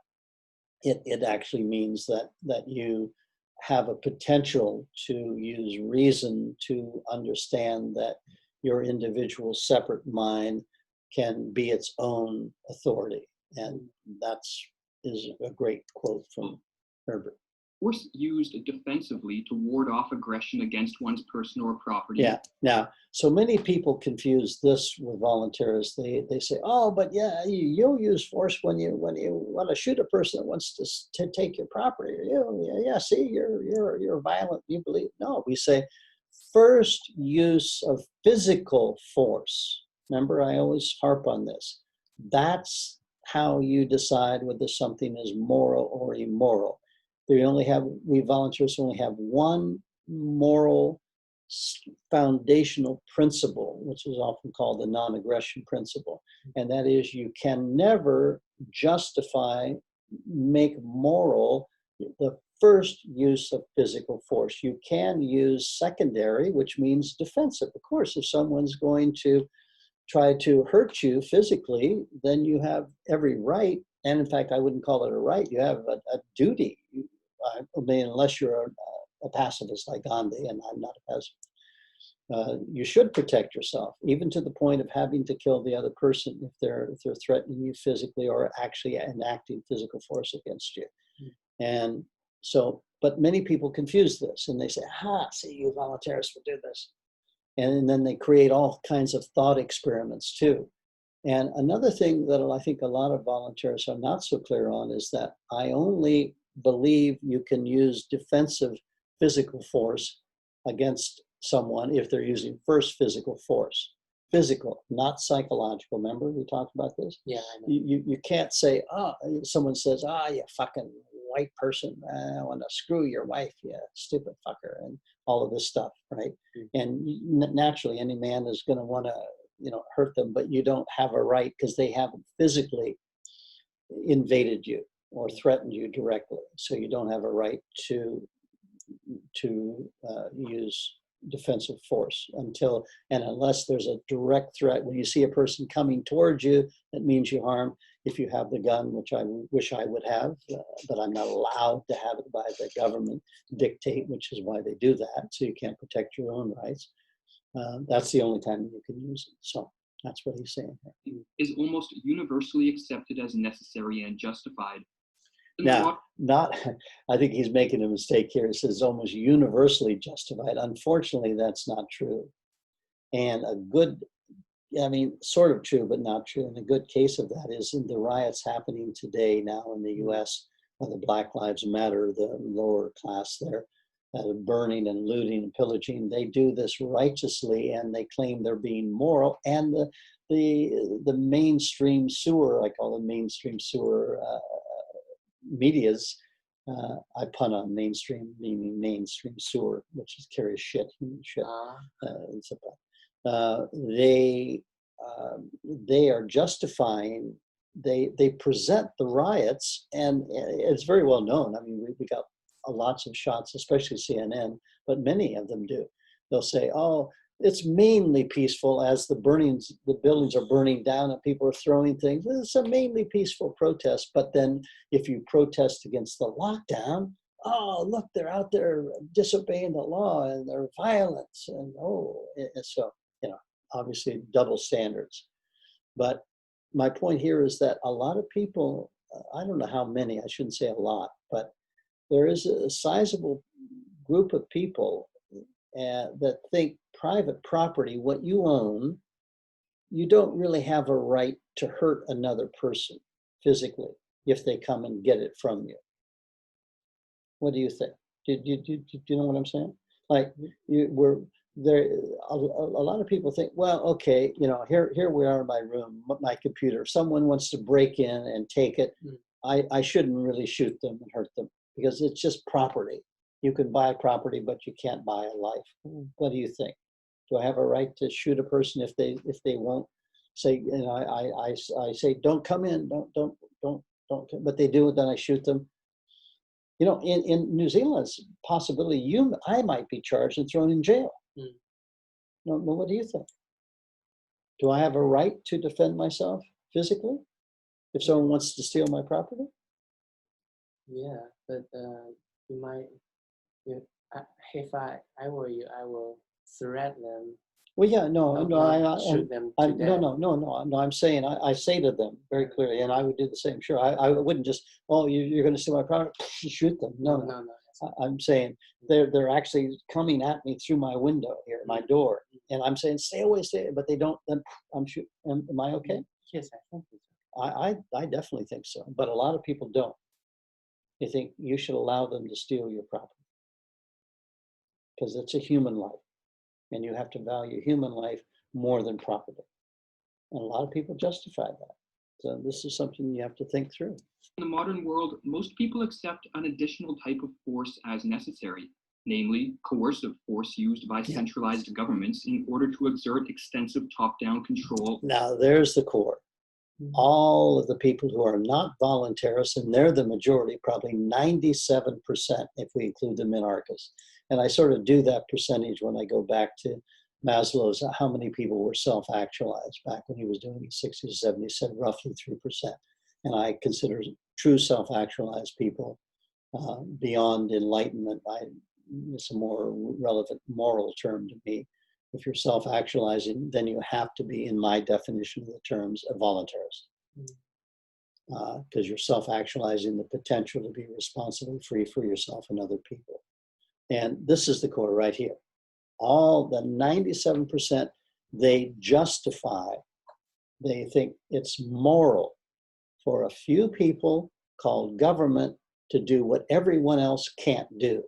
it actually means that you have a potential to use reason to understand that your individual separate mind can be its own authority. And is a great quote from Herbert. Force used defensively to ward off aggression against one's person or property. Yeah. Now, so many people confuse this with voluntarists. They say, oh, but yeah, you'll use force when you want to shoot a person that wants to take your property. See, you're violent. You believe. No, we say first use of physical force. Remember, I always harp on this. That's how you decide whether something is moral or immoral. We volunteers only have one moral foundational principle, which is often called the non-aggression principle. And that is, you can never make moral the first use of physical force. You can use secondary, which means defensive. Of course, if someone's going to try to hurt you physically, then you have every right. And in fact, I wouldn't call it a right. You have a duty. I mean, unless you're a pacifist like Gandhi, and I'm not a pacifist. You should protect yourself, even to the point of having to kill the other person if they're threatening you physically or actually enacting physical force against you. And so, but many people confuse this, and they say, see, you voluntarists will do this. And then they create all kinds of thought experiments too. And another thing that I think a lot of voluntarists are not so clear on is that I only believe you can use defensive physical force against someone if they're using first physical force. physical, not psychological. Remember we talked about this? Yeah, I know. You can't say, oh, someone says, you fucking white person, I want to screw your wife, you stupid fucker, and all of this stuff, right? And naturally, any man is going to want to, hurt them, but you don't have a right because they haven't physically invaded you or threatened you directly. So you don't have a right to use defensive force until and unless there's a direct threat. When you see a person coming towards you, that means you harm. If you have the gun, which I wish I would have, but I'm not allowed to have it by the government dictate, which is why they do that. So you can't protect your own rights. That's the only time you can use it. So that's what he's saying here. Is almost universally accepted as necessary and justified. Now, I think he's making a mistake here. It says almost universally justified. Unfortunately, that's not true. And sort of true, but not true. And a good case of that is in the riots happening today now in the US, the Black Lives Matter, the lower class there, burning and looting and pillaging. They do this righteously and they claim they're being moral. And the mainstream sewer, I call it mainstream sewer, media's, I pun on mainstream, meaning mainstream sewer, which is carries shit. They are justifying. They present the riots, and it's very well known. I mean, we got lots of shots, especially CNN, but many of them do. They'll say, "Oh, it's mainly peaceful," as the buildings are burning down and people are throwing things. It's a mainly peaceful protest. But then if you protest against the lockdown, oh, look, they're out there disobeying the law and they're violent. And so, obviously double standards. But my point here is that a lot of people, I don't know how many, I shouldn't say a lot, but there is a sizable group of people that think private property, what you own, you don't really have a right to hurt another person physically if they come and get it from you. What do you think? Do you know what I'm saying? Like, we're there. A lot of people think, well, okay, here we are in my room, my computer. If someone wants to break in and take it, I shouldn't really shoot them and hurt them because it's just property. You can buy property, but you can't buy a life. What do you think? Do I have a right to shoot a person if they won't say? I say, don't come in, don't, but they do it, then I shoot them. In New Zealand, it's a possibility I might be charged and thrown in jail. No, what do you think? Do I have a right to defend myself physically if someone wants to steal my property? Yeah, but you might. If I were you, I will threaten them. Well, yeah, no, shoot them to death. No. I'm saying I say to them very clearly, and I would do the same. Sure, I wouldn't just, you're going to steal my property, shoot them. No. I'm saying they're actually coming at me through my window here, my door, and I'm saying stay away, but they don't. Then I'm shooting. Am I okay? Yes, I think so. I definitely think so, but a lot of people don't. They think you should allow them to steal your property because it's a human life. And you have to value human life more than property. And a lot of people justify that. So this is something you have to think through. In the modern world, most people accept an additional type of force as necessary, namely coercive force used by centralized governments in order to exert extensive top-down control. Now there's the core. All of the people who are not voluntarists, and they're the majority, probably 97% if we include the minarchists. And I sort of do that percentage when I go back to Maslow's, how many people were self-actualized back when he was doing the 60s, 70s, said roughly 3%. And I consider true self-actualized people beyond enlightenment. It's a more relevant moral term to me. If you're self-actualizing, then you have to be, in my definition of the terms, a voluntarist. Because you're self-actualizing the potential to be responsibly free for yourself and other people. And this is the core right here. All the 97%, they justify, they think it's moral for a few people called government to do what everyone else can't do.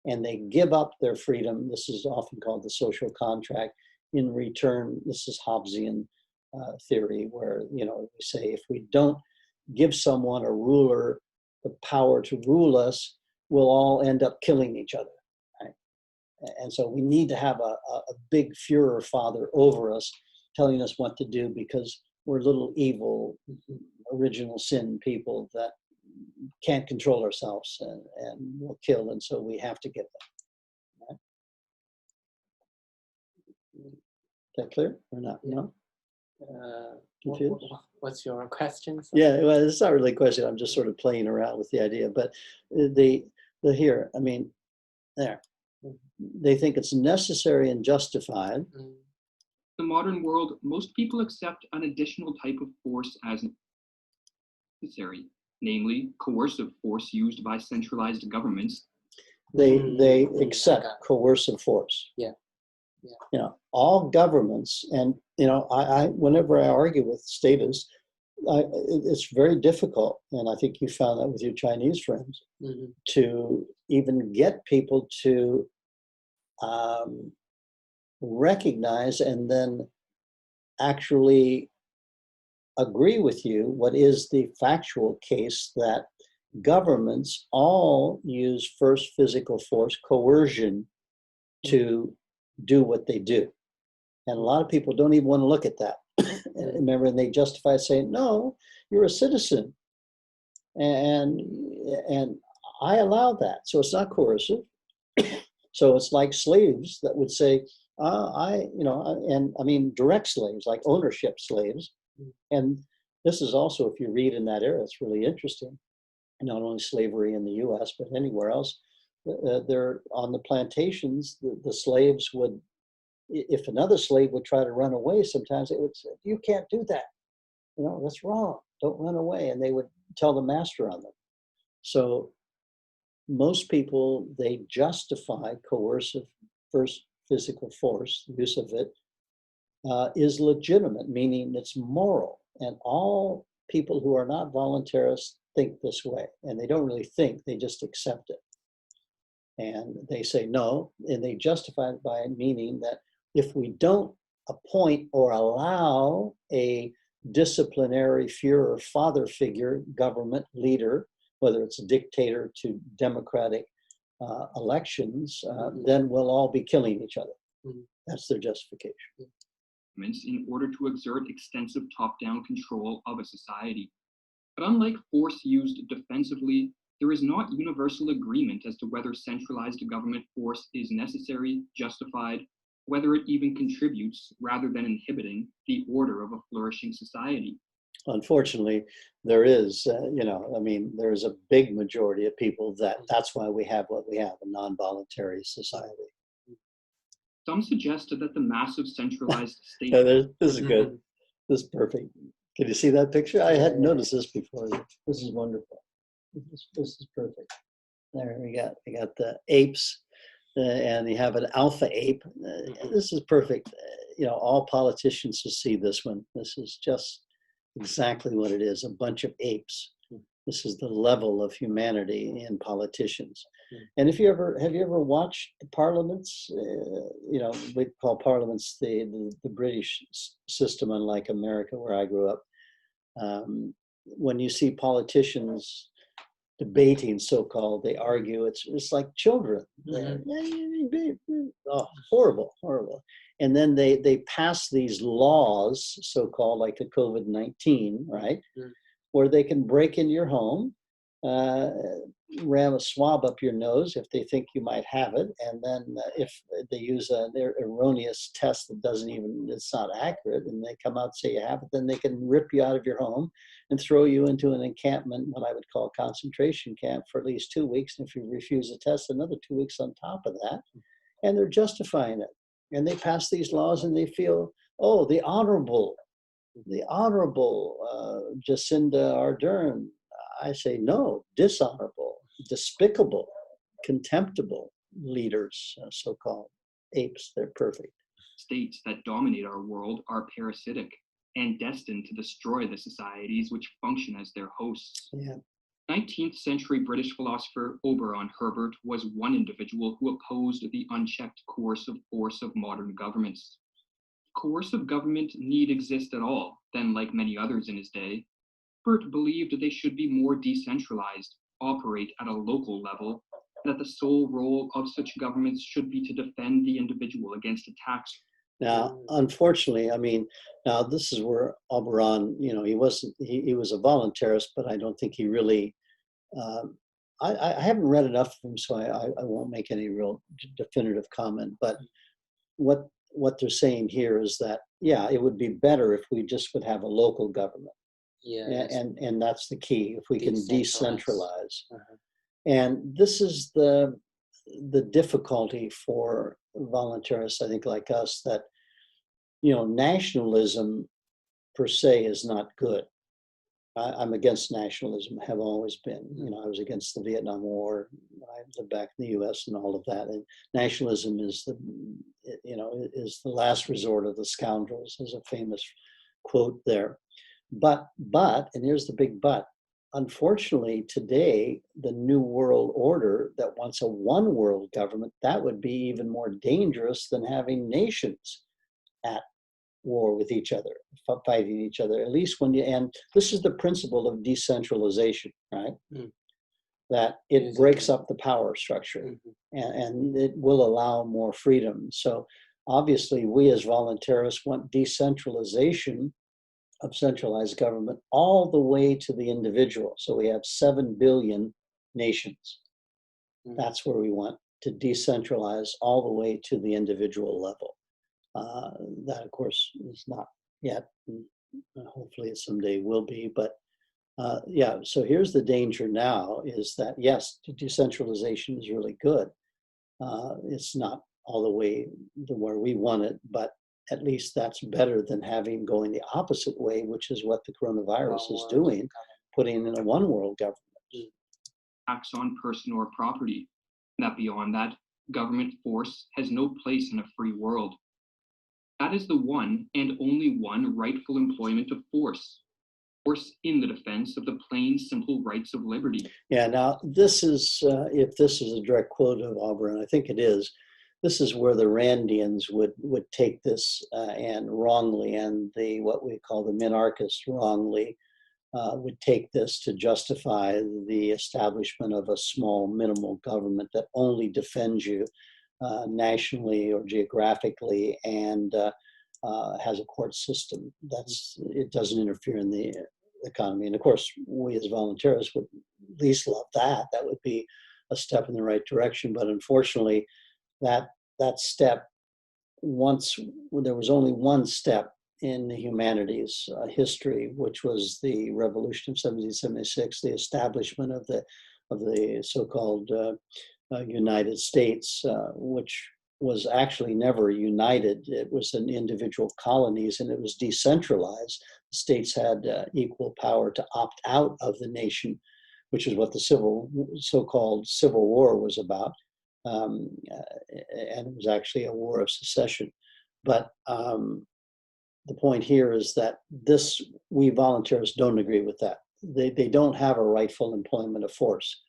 And they give up their freedom. This is often called the social contract. in return, this is Hobbesian theory, where, you know, we say if we don't give someone, a ruler, the power to rule us, we'll all end up killing each other. Right? And so we need to have a big Führer father over us, telling us what to do, because we're little evil, original sin people that can't control ourselves and will kill, and so we have to give them. Right? Is that clear or not? Yeah. No? Confused? What's your question? Yeah, well, it's not really a question. I'm just sort of playing around with the idea. But the here, I mean, there, they think it's necessary and justified. The modern world, most people accept an additional type of force as necessary, namely coercive force used by centralized governments. They accept coercive force. Yeah. You know, all governments, and you know, I whenever I argue with statists, it's very difficult, and I think you found that with your Chinese friends, to even get people to recognize and then actually agree with you what is the factual case that governments all use first physical force, coercion, to do what they do. And a lot of people don't even want to look at that. Remember, and they justify saying, no, you're a citizen. And I allow that. So it's not coercive. So it's like slaves that would say, and I mean direct slaves, like ownership slaves. And this is also, if you read in that era, it's really interesting. Not only slavery in the US, but anywhere else. They're on the plantations, the slaves would, if another slave would try to run away, sometimes they would say, you can't do that. You know, that's wrong. Don't run away. And they would tell the master on them. So most people, they justify coercive first physical force, the use of it, is legitimate, meaning it's moral. And all people who are not voluntarists think this way. And they don't really think, they just accept it. And they say no, and they justify it by meaning that if we don't appoint or allow a disciplinary Führer, father figure, government leader, whether it's a dictator to democratic elections, then we'll all be killing each other. That's their justification. In order to exert extensive top-down control of a society. But unlike force used defensively, there is not universal agreement as to whether centralized government force is necessary, justified, whether it even contributes rather than inhibiting the order of a flourishing society. Unfortunately, there is, there's a big majority of people that's why we have what we have, a non-voluntary society. Some suggested that the massive centralized state... This is good. This is perfect. Can you see that picture? I hadn't noticed this before. This is wonderful. This is perfect. There we got the apes, and you have an alpha ape. This is perfect. All politicians will see this one. This is just exactly what it is, a bunch of apes. This is the level of humanity in politicians. And have you ever watched the parliaments? We call parliaments the British system, unlike America, where I grew up. When you see politicians debating, so-called, they argue, it's like children. Oh, horrible. And then they pass these laws, so-called, like the COVID-19, right? Where they can break into your home, ram a swab up your nose if they think you might have it, and then if they use their erroneous test it's not accurate, and they come out and say you have it, then they can rip you out of your home and throw you into an encampment, what I would call a concentration camp, for at least 2 weeks. And if you refuse a test, another 2 weeks on top of that. And they're justifying it. And they pass these laws and they feel, oh, the honorable Jacinda Ardern. I say no, dishonorable, despicable, contemptible leaders, so-called apes. They're perfect. States that dominate our world are parasitic and destined to destroy the societies which function as their hosts. Yeah. 19th century British philosopher Oberon Herbert was one individual who opposed the unchecked coercive force of modern governments. coercive government need exist at all, then like many others in his day, Bert believed they should be more decentralized, operate at a local level, and that the sole role of such governments should be to defend the individual against attacks. Now, unfortunately, I mean, now this is where Auberon, he was a voluntarist, but I don't think he really, I haven't read enough of him, so I won't make any real definitive comment. But what they're saying here is that, yeah, it would be better if we just would have a local government. Yeah, And that's the key, if we can decentralize. Uh-huh. And this is the difficulty for voluntarists, I think, like us, that, nationalism per se is not good. I'm against nationalism, have always been. I was against the Vietnam War. I lived back in the U.S. and all of that. And nationalism is is the last resort of the scoundrels. There's a famous quote there. But, and here's the big but, unfortunately, today, the New World Order that wants a one world government, that would be even more dangerous than having nations at war with each other, fighting each other, at least and this is the principle of decentralization, right? That it breaks up the power structure and it will allow more freedom. So obviously, we as voluntarists want decentralization of centralized government all the way to the individual. So we have 7 billion nations. That's where we want to decentralize all the way to the individual level. That, of course, is not yet. Hopefully it someday will be. But yeah, so here's the danger now is that, yes, decentralization is really good. It's not all the way to where we want it, but at least that's better than going the opposite way, which is what the coronavirus is doing, putting in a one world government. Acts on person or property. That beyond that, government force has no place in a free world. That is the one and only one rightful employment of force. Force in the defense of the plain, simple rights of liberty. Yeah, now this is, if this is a direct quote of Auberon, I think it is, this is where the Randians would take this and wrongly, and what we call the minarchists wrongly would take this to justify the establishment of a small minimal government that only defends you nationally or geographically and has a court system. It doesn't interfere in the economy. And of course, we as voluntarists would at least love that. That would be a step in the right direction. But unfortunately, that step, there was only one step in the humanities history, which was the revolution of 1776, the establishment of the so-called United States, which was actually never united. It was in individual colonies and it was decentralized. The states had equal power to opt out of the nation, which is what the so-called Civil War was about. And it was actually a war of secession. But the point here is that we voluntarists don't agree with that. They don't have a rightful employment of force.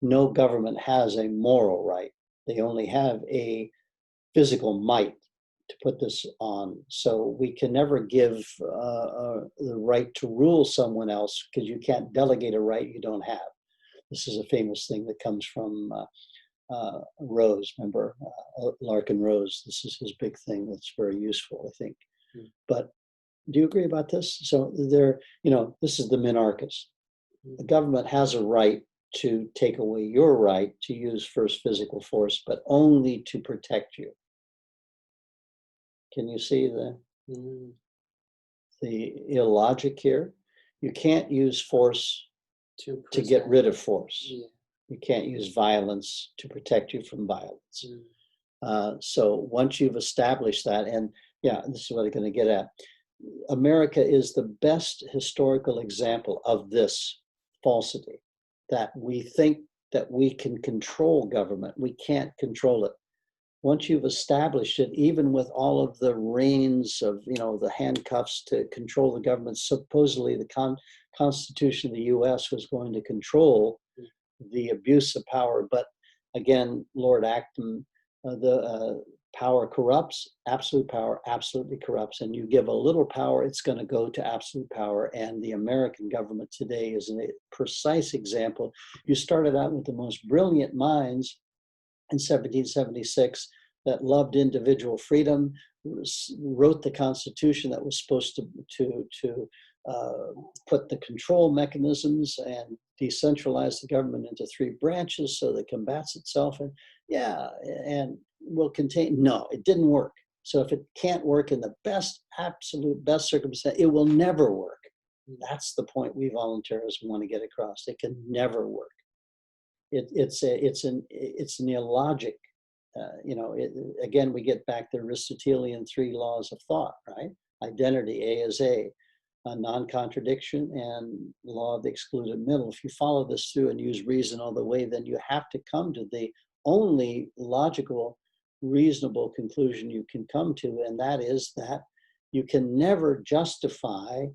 No government has a moral right. They only have a physical might to put this on. So we can never give the right to rule someone else because you can't delegate a right you don't have. This is a famous thing that comes from Rose, remember, Larkin Rose. This is his big thing that's very useful, I think. But do you agree about this? So this is the minarchists. The government has a right to take away your right to use first physical force, but only to protect you. Can you see the illogic here? You can't use force to get rid of force. Yeah. You can't use violence to protect you from violence. So once you've established that, and yeah, this is what I'm going to get at. America is the best historical example of this falsity, that we think that we can control government. We can't control it. Once you've established it, even with all of the reins of, the handcuffs to control the government, supposedly the Constitution of the U.S. was going to control the abuse of power. But again, Lord Acton, the power corrupts, absolute power absolutely corrupts, and you give a little power, it's going to go to absolute power. And the American government today is a precise example. You started out with the most brilliant minds in 1776 that loved individual freedom, wrote the Constitution that was supposed to put the control mechanisms and decentralize the government into 3 branches so that it combats itself. And and will contain. No, it didn't work. So if it can't work in the absolute best circumstance, it will never work. That's the point we voluntarists want to get across. It can never work. It's an illogic. Again, we get back to Aristotelian 3 laws of thought, right? Identity, A is A, non-contradiction, and law of the excluded middle. If you follow this through and use reason all the way, then you have to come to the only logical, reasonable conclusion you can come to, and that is that you can never justify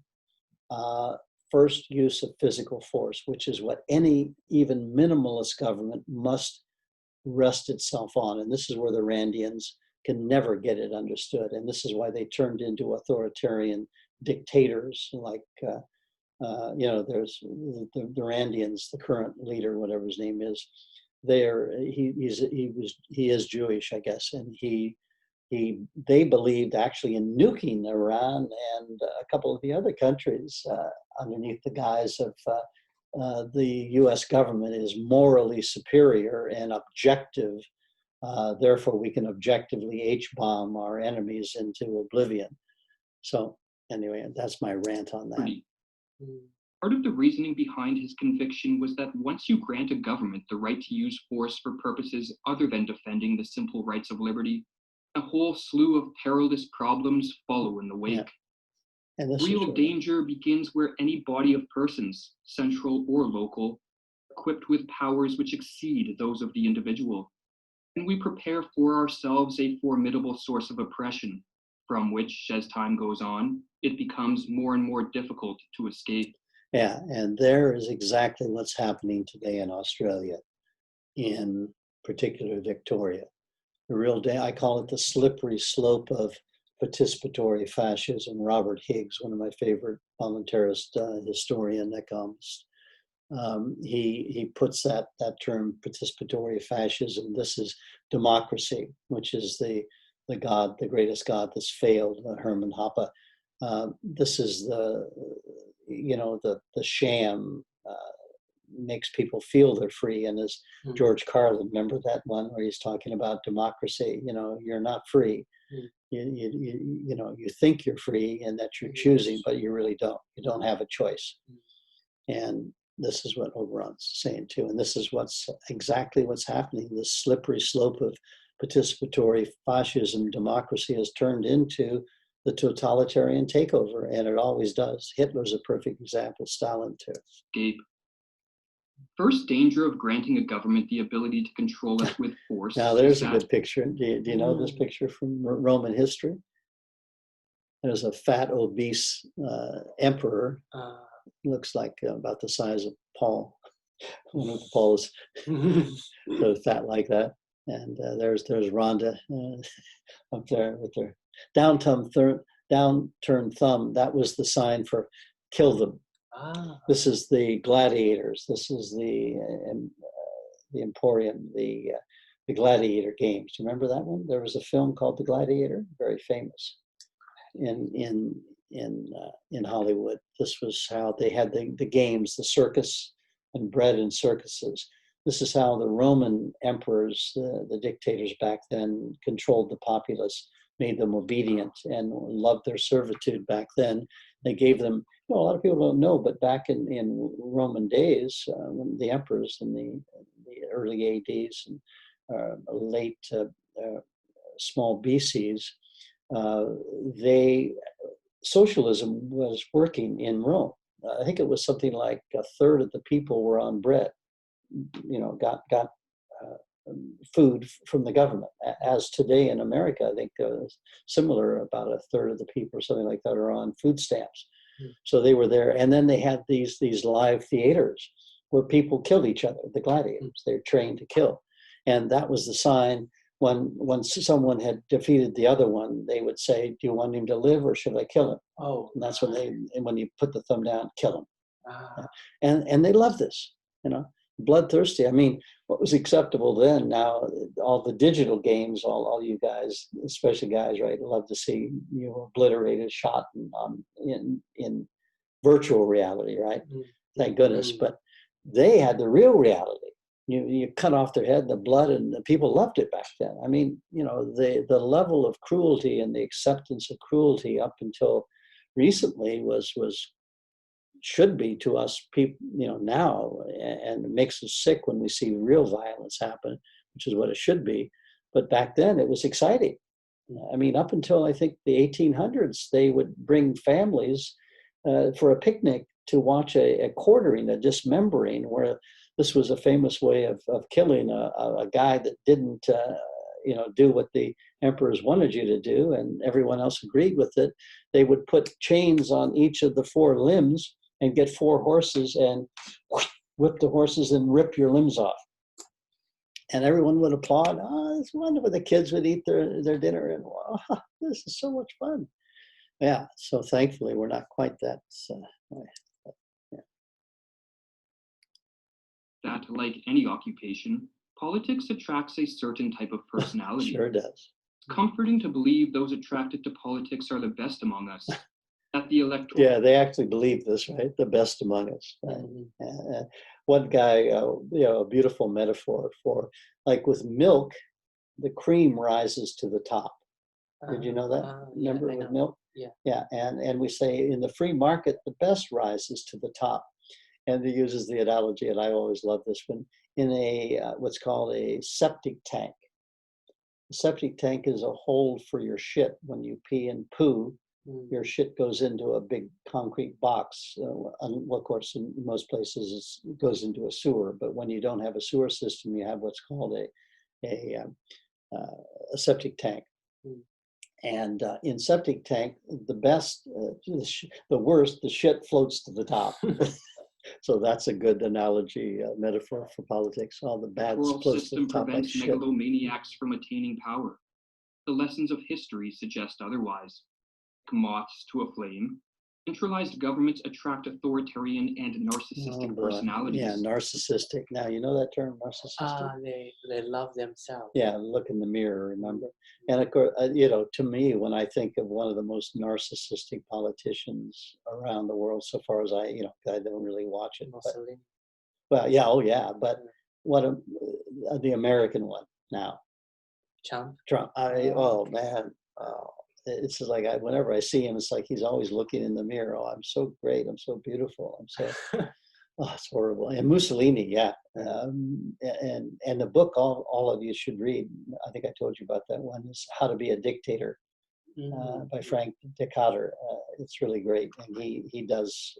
first use of physical force, which is what any even minimalist government must rest itself on. And this is where the Randians can never get it understood. And this is why they turned into authoritarian dictators like, there's the Randians, the current leader, whatever his name is. He is Jewish, I guess, and they believed actually in nuking Iran and a couple of the other countries underneath the guise of the U.S. government is morally superior and objective. Therefore, we can objectively H-bomb our enemies into oblivion. So anyway, that's my rant on that. Part of the reasoning behind his conviction was that once you grant a government the right to use force for purposes other than defending the simple rights of liberty, a whole slew of perilous problems follow in the wake. Yeah. And real danger begins where any body of persons, central or local, equipped with powers which exceed those of the individual, and we prepare for ourselves a formidable source of oppression, from which, as time goes on, it becomes more and more difficult to escape. Yeah, and there is exactly what's happening today in Australia, in particular Victoria. I call it the slippery slope of participatory fascism. Robert Higgs, one of my favorite voluntarist historian, economist, he puts that term participatory fascism. This is democracy, which is the god, the greatest god that's failed, Hermann Hoppe. This is the sham makes people feel they're free. And as George Carlin, remember that one where he's talking about democracy? You're not free. You think you're free and that you're choosing, but you really don't. You don't have a choice. And this is what Oberon's saying too. And this is exactly what's happening. This slippery slope of participatory fascism, democracy has turned into the totalitarian takeover, and it always does. Hitler's a perfect example, Stalin too. Gabe, first danger of granting a government the ability to control us with force. Now there's a good picture. Do you know this picture from Roman history? There's a fat, obese emperor. Looks like about the size of Paul. One of Paul's so fat like that. And there's Rhonda up there with her downturned thumb. That was the sign for kill them. This is the gladiators. This is the Emporium, the Gladiator Games. Do you remember that one? There was a film called The Gladiator, very famous in Hollywood. This was how they had the games, the circus, and bred in circuses. This is how the Roman emperors, the dictators back then, controlled the populace, made them obedient, and loved their servitude back then. They gave them, a lot of people don't know, but back in Roman days, when the emperors in the early ADs and late small BCs, socialism was working in Rome. I think it was something like a third of the people were on bread, got food from the government. As today in America, I think similar, about a third of the people or something like that are on food stamps. So they were there. And then they had these live theaters where people killed each other, the gladiators. They're trained to kill. And that was the sign when someone had defeated the other one, they would say, "Do you want him to live or should I kill him?" Oh, And that's when you put the thumb down, kill him. ah, And they love this, bloodthirsty. I mean, what was acceptable then, now all the digital games, all you guys, especially guys, right, love to see you obliterated, shot in virtual reality, right? Thank goodness. But they had the real reality. You cut off their head, the blood, and the people loved it back then. I mean, the level of cruelty and the acceptance of cruelty up until recently should be to us people, now, and it makes us sick when we see real violence happen, which is what it should be. But back then it was exciting. I mean, up until I think the 1800s, they would bring families for a picnic to watch a quartering, a dismembering, where this was a famous way of killing a guy that didn't, do what the emperors wanted you to do, and everyone else agreed with it. They would put chains on each of the 4 limbs and get 4 horses and whip the horses and rip your limbs off. And everyone would applaud. Oh, it's wonderful. The kids would eat their dinner, and wow, this is so much fun. Yeah, so thankfully we're not quite that way. That, like any occupation, politics attracts a certain type of personality. Sure does. It's comforting to believe those attracted to politics are the best among us. That the electoral. Yeah, they actually believe this, right? The best among us. Right? One guy, a beautiful metaphor for, like with milk, the cream rises to the top. Did you know that? Remember with milk? Yeah. Yeah, and we say in the free market, the best rises to the top. And he uses the analogy, and I always love this one, in what's called a septic tank. A septic tank is a hold for your shit. When you pee and poo, your shit goes into a big concrete box. Well, of course, in most places it goes into a sewer, but when you don't have a sewer system, you have what's called a septic tank. And in septic tank, the best, the worst, the shit floats to the top. So that's a good analogy, metaphor for politics. All the bad The floats to the system top like prevents shit. megalomaniacs from attaining power. The lessons of history suggest otherwise. Moths to a flame, centralized governments attract authoritarian and narcissistic personalities. Yeah, narcissistic. Now, you know that term, narcissistic? They love themselves. Yeah, look in the mirror, remember? And of course, to me, when I think of one of the most narcissistic politicians around the world, so far as I don't really watch it. Mussolini. But, well, yeah, but the American one now. Trump. Oh, man. It's just like whenever I see him, it's like he's always looking in the mirror. Oh, I'm so great. I'm so beautiful. I'm so, it's horrible. And Mussolini, yeah. And the book all of you should read, I think I told you about that one, is How to Be a Dictator by Frank Dicatter. It's really great. And he does,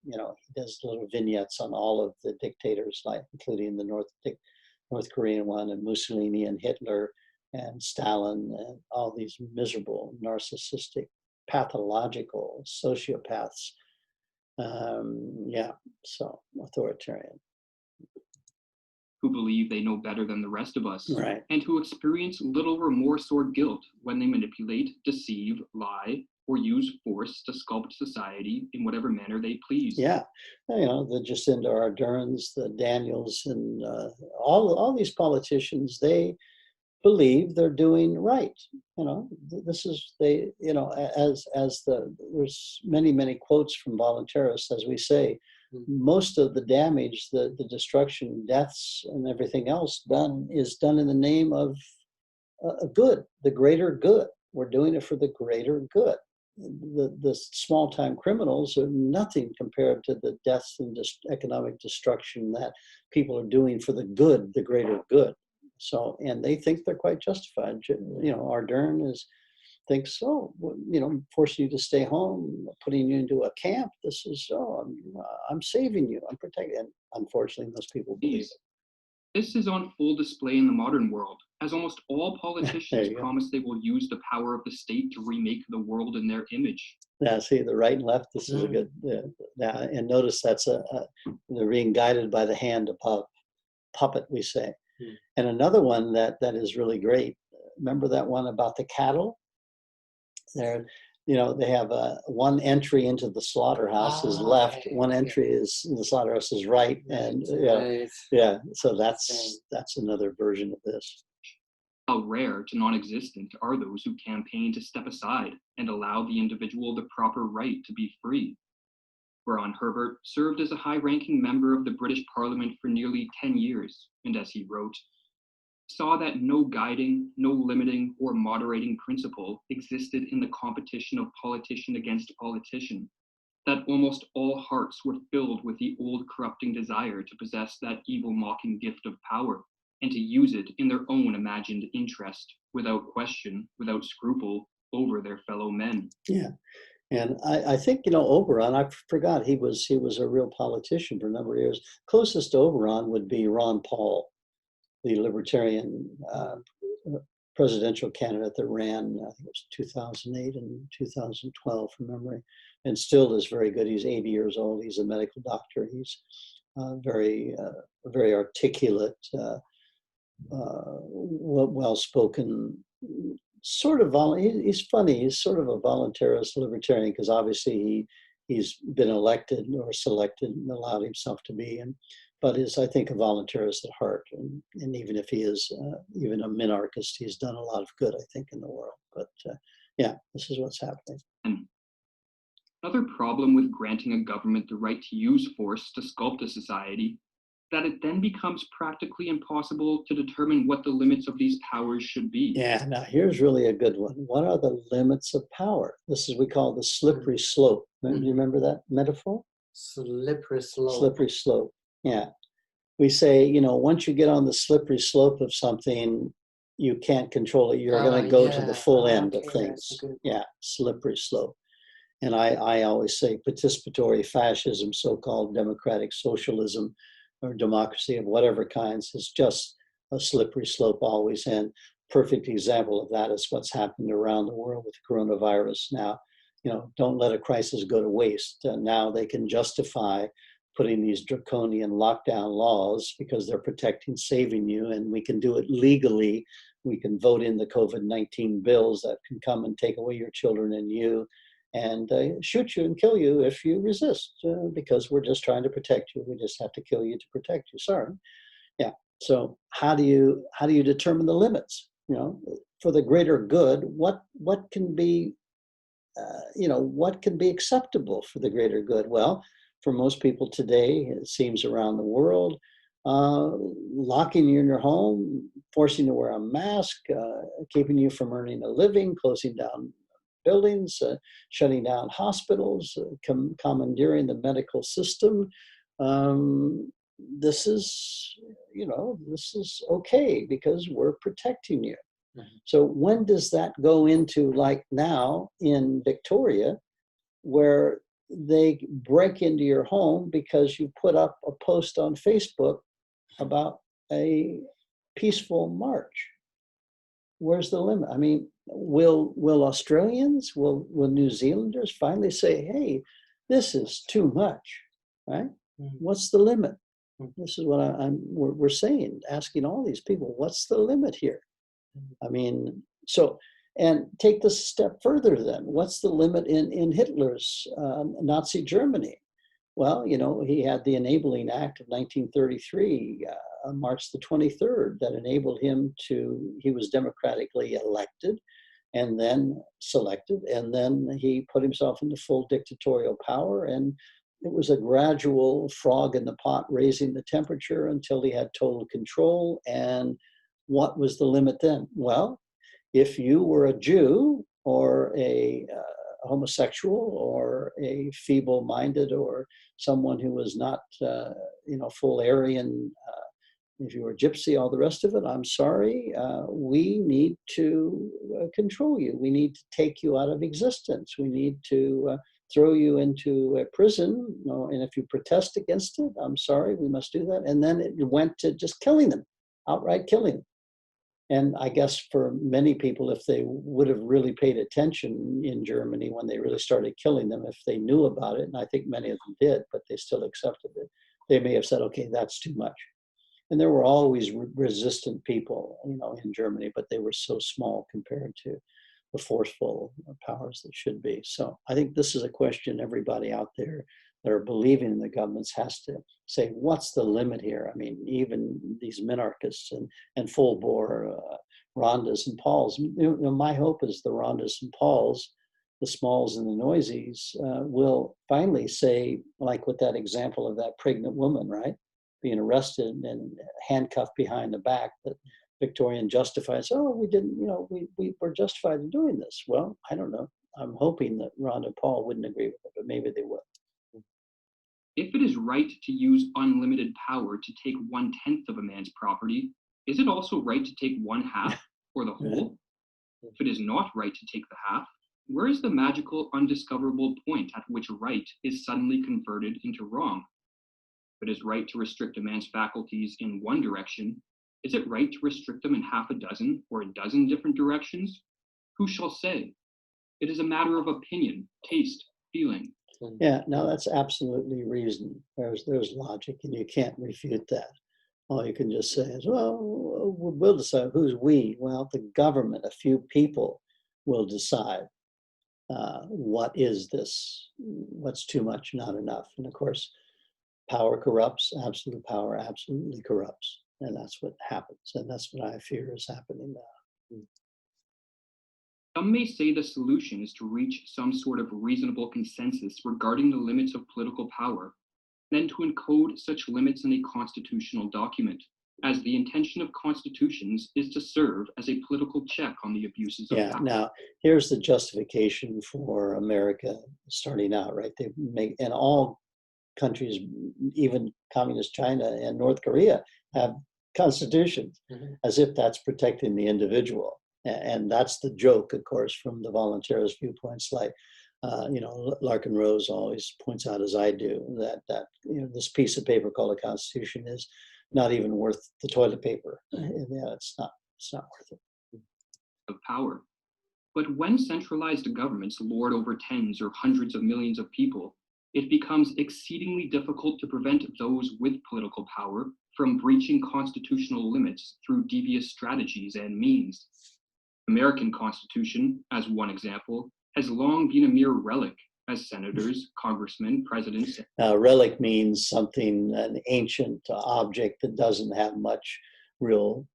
he does little vignettes on all of the dictators, like including the North Korean one, and Mussolini and Hitler and Stalin, and all these miserable, narcissistic, pathological sociopaths. So authoritarian. Who believe they know better than the rest of us, right? And who experience little remorse or guilt when they manipulate, deceive, lie, or use force to sculpt society in whatever manner they please. Yeah, the Jacinda Ardern's, the Daniels, and all these politicians, they believe they're doing right. This is there's many quotes from voluntarists, as we say, most of the damage, the destruction, deaths, and everything else is done in the name of good, the greater good. We're doing it for the greater good. The small-time criminals are nothing compared to the deaths and economic destruction that people are doing for the good, the greater good. So, and they think they're quite justified. Ardern thinks, forcing you to stay home, putting you into a camp. This is, I'm saving you, I'm protecting. And unfortunately, most people believe it. This is on full display in the modern world, as almost all politicians promise they will use the power of the state to remake the world in their image. Yeah, see, the right and left, this is a good, and notice that's they're being guided by the hand above, puppet, we say. And another one that is really great. Remember that one about the cattle? They're, they have one entry into the slaughterhouse is left, okay, one entry is in the slaughterhouse is right, and yeah. So that's another version of this. How rare to non-existent are those who campaign to step aside and allow the individual the proper right to be free. Ron Herbert served as a high-ranking member of the British Parliament for nearly 10 years, and as he wrote, saw that no guiding, no limiting, or moderating principle existed in the competition of politician against politician, that almost all hearts were filled with the old corrupting desire to possess that evil mocking gift of power, and to use it in their own imagined interest, without question, without scruple, over their fellow men. Yeah. And I think, Oberon, I forgot he was a real politician for a number of years. Closest to Oberon would be Ron Paul, the Libertarian presidential candidate that ran, I think it was 2008 and 2012 from memory, and still is very good. He's 80 years old. He's a medical doctor. He's very articulate, well-spoken, sort of he's funny. He's sort of a voluntarist libertarian because obviously he's been elected or selected and allowed himself to be, but is, I think, a voluntarist at heart. And even if he is even a minarchist, he's done a lot of good, I think, in the world. But yeah, this is what's happening. Another problem with granting a government the right to use force to sculpt a society, that it then becomes practically impossible to determine what the limits of these powers should be. Yeah, now here's really a good one. What are the limits of power? This is, we call the slippery slope. Do you remember that metaphor? Slippery slope. Slippery slope, yeah. We say, once you get on the slippery slope of something, you can't control it. You're going to go to the full end of things. Yeah, slippery slope. And I always say participatory fascism, so-called democratic socialism, or democracy of whatever kinds, is just a slippery slope always. And perfect example of that is what's happened around the world with coronavirus now. Don't let a crisis go to waste. Now they can justify putting these draconian lockdown laws because they're protecting, saving you, and we can do it legally. We can vote in the COVID-19 bills that can come and take away your children and you, and shoot you and kill you if you resist, because we're just trying to protect you. We just have to kill you to protect you. Sorry. Yeah. So how do you determine the limits? For the greater good, what can be, what can be acceptable for the greater good? Well, for most people today, it seems around the world, locking you in your home, forcing you to wear a mask, keeping you from earning a living, closing down buildings, shutting down hospitals, commandeering the medical system. This is okay because we're protecting you. Mm-hmm. So when does that go into, like now in Victoria, where they break into your home because you put up a post on Facebook about a peaceful march? Where's the limit? I mean, will Australians, will New Zealanders finally say, hey, this is too much, right? Mm-hmm. What's the limit? Mm-hmm. This is what we're saying, asking all these people, what's the limit here? Mm-hmm. I mean, so, and take this a step further then. What's the limit in Hitler's Nazi Germany? Well, he had the Enabling Act of 1933, on March the 23rd, that enabled him he was democratically elected and then selected, and then he put himself into full dictatorial power, and it was a gradual frog in the pot raising the temperature until he had total control. And what was the limit then? Well, if you were a Jew or a homosexual or a feeble-minded or someone who was not, full Aryan, if you were gypsy, all the rest of it, I'm sorry, we need to control you. We need to take you out of existence. We need to throw you into a prison. And if you protest against it, I'm sorry, we must do that. And then it went to just killing them, outright killing them. And I guess for many people, if they would have really paid attention in Germany when they really started killing them, if they knew about it, and I think many of them did, but they still accepted it, they may have said, okay, that's too much. And there were always resistant people, in Germany, but they were so small compared to the forceful powers that should be. So I think this is a question everybody out there that are believing in the governments has to say, what's the limit here? I mean, even these minarchists and full bore Rondas and Pauls. My hope is the Rondas and Pauls, the Smalls and the Noisies, will finally say, like with that example of that pregnant woman, right? Being arrested and handcuffed behind the back, that Victorian justifies, oh, we didn't, we were justified in doing this. Well, I don't know. I'm hoping that Ron and Paul wouldn't agree with it, but maybe they would. If it is right to use unlimited power to take 1/10 of a man's property, is it also right to take 1/2 or the whole? If it is not right to take the half, where is the magical, undiscoverable point at which right is suddenly converted into wrong? If it is right to restrict a man's faculties in one direction, is it right to restrict them in half a dozen or a dozen different directions? Who shall say? It is a matter of opinion, taste, feeling. Yeah, no, that's absolutely reason. There's logic, and you can't refute that. All you can just say is, well, we'll decide. Who's we? Well, the government, a few people will decide what is this, what's too much, not enough. And of course, power corrupts, absolute power absolutely corrupts. And that's what happens. And that's what I fear is happening now. Some may say the solution is to reach some sort of reasonable consensus regarding the limits of political power, then to encode such limits in a constitutional document, as the intention of constitutions is to serve as a political check on the abuses of power. Now, here's the justification for America starting out, right? They make, and all countries, even communist China and North Korea, have constitutions, as if that's protecting the individual. And that's the joke, of course, from the voluntarist viewpoints, like, Larkin Rose always points out, as I do, that this piece of paper called a constitution is not even worth the toilet paper. It's not worth it. Of power. But when centralized governments lord over tens or hundreds of millions of people, it becomes exceedingly difficult to prevent those with political power from breaching constitutional limits through devious strategies and means. American Constitution, as one example, has long been a mere relic, as senators, congressmen, presidents. Relic means something, an ancient object that doesn't have much real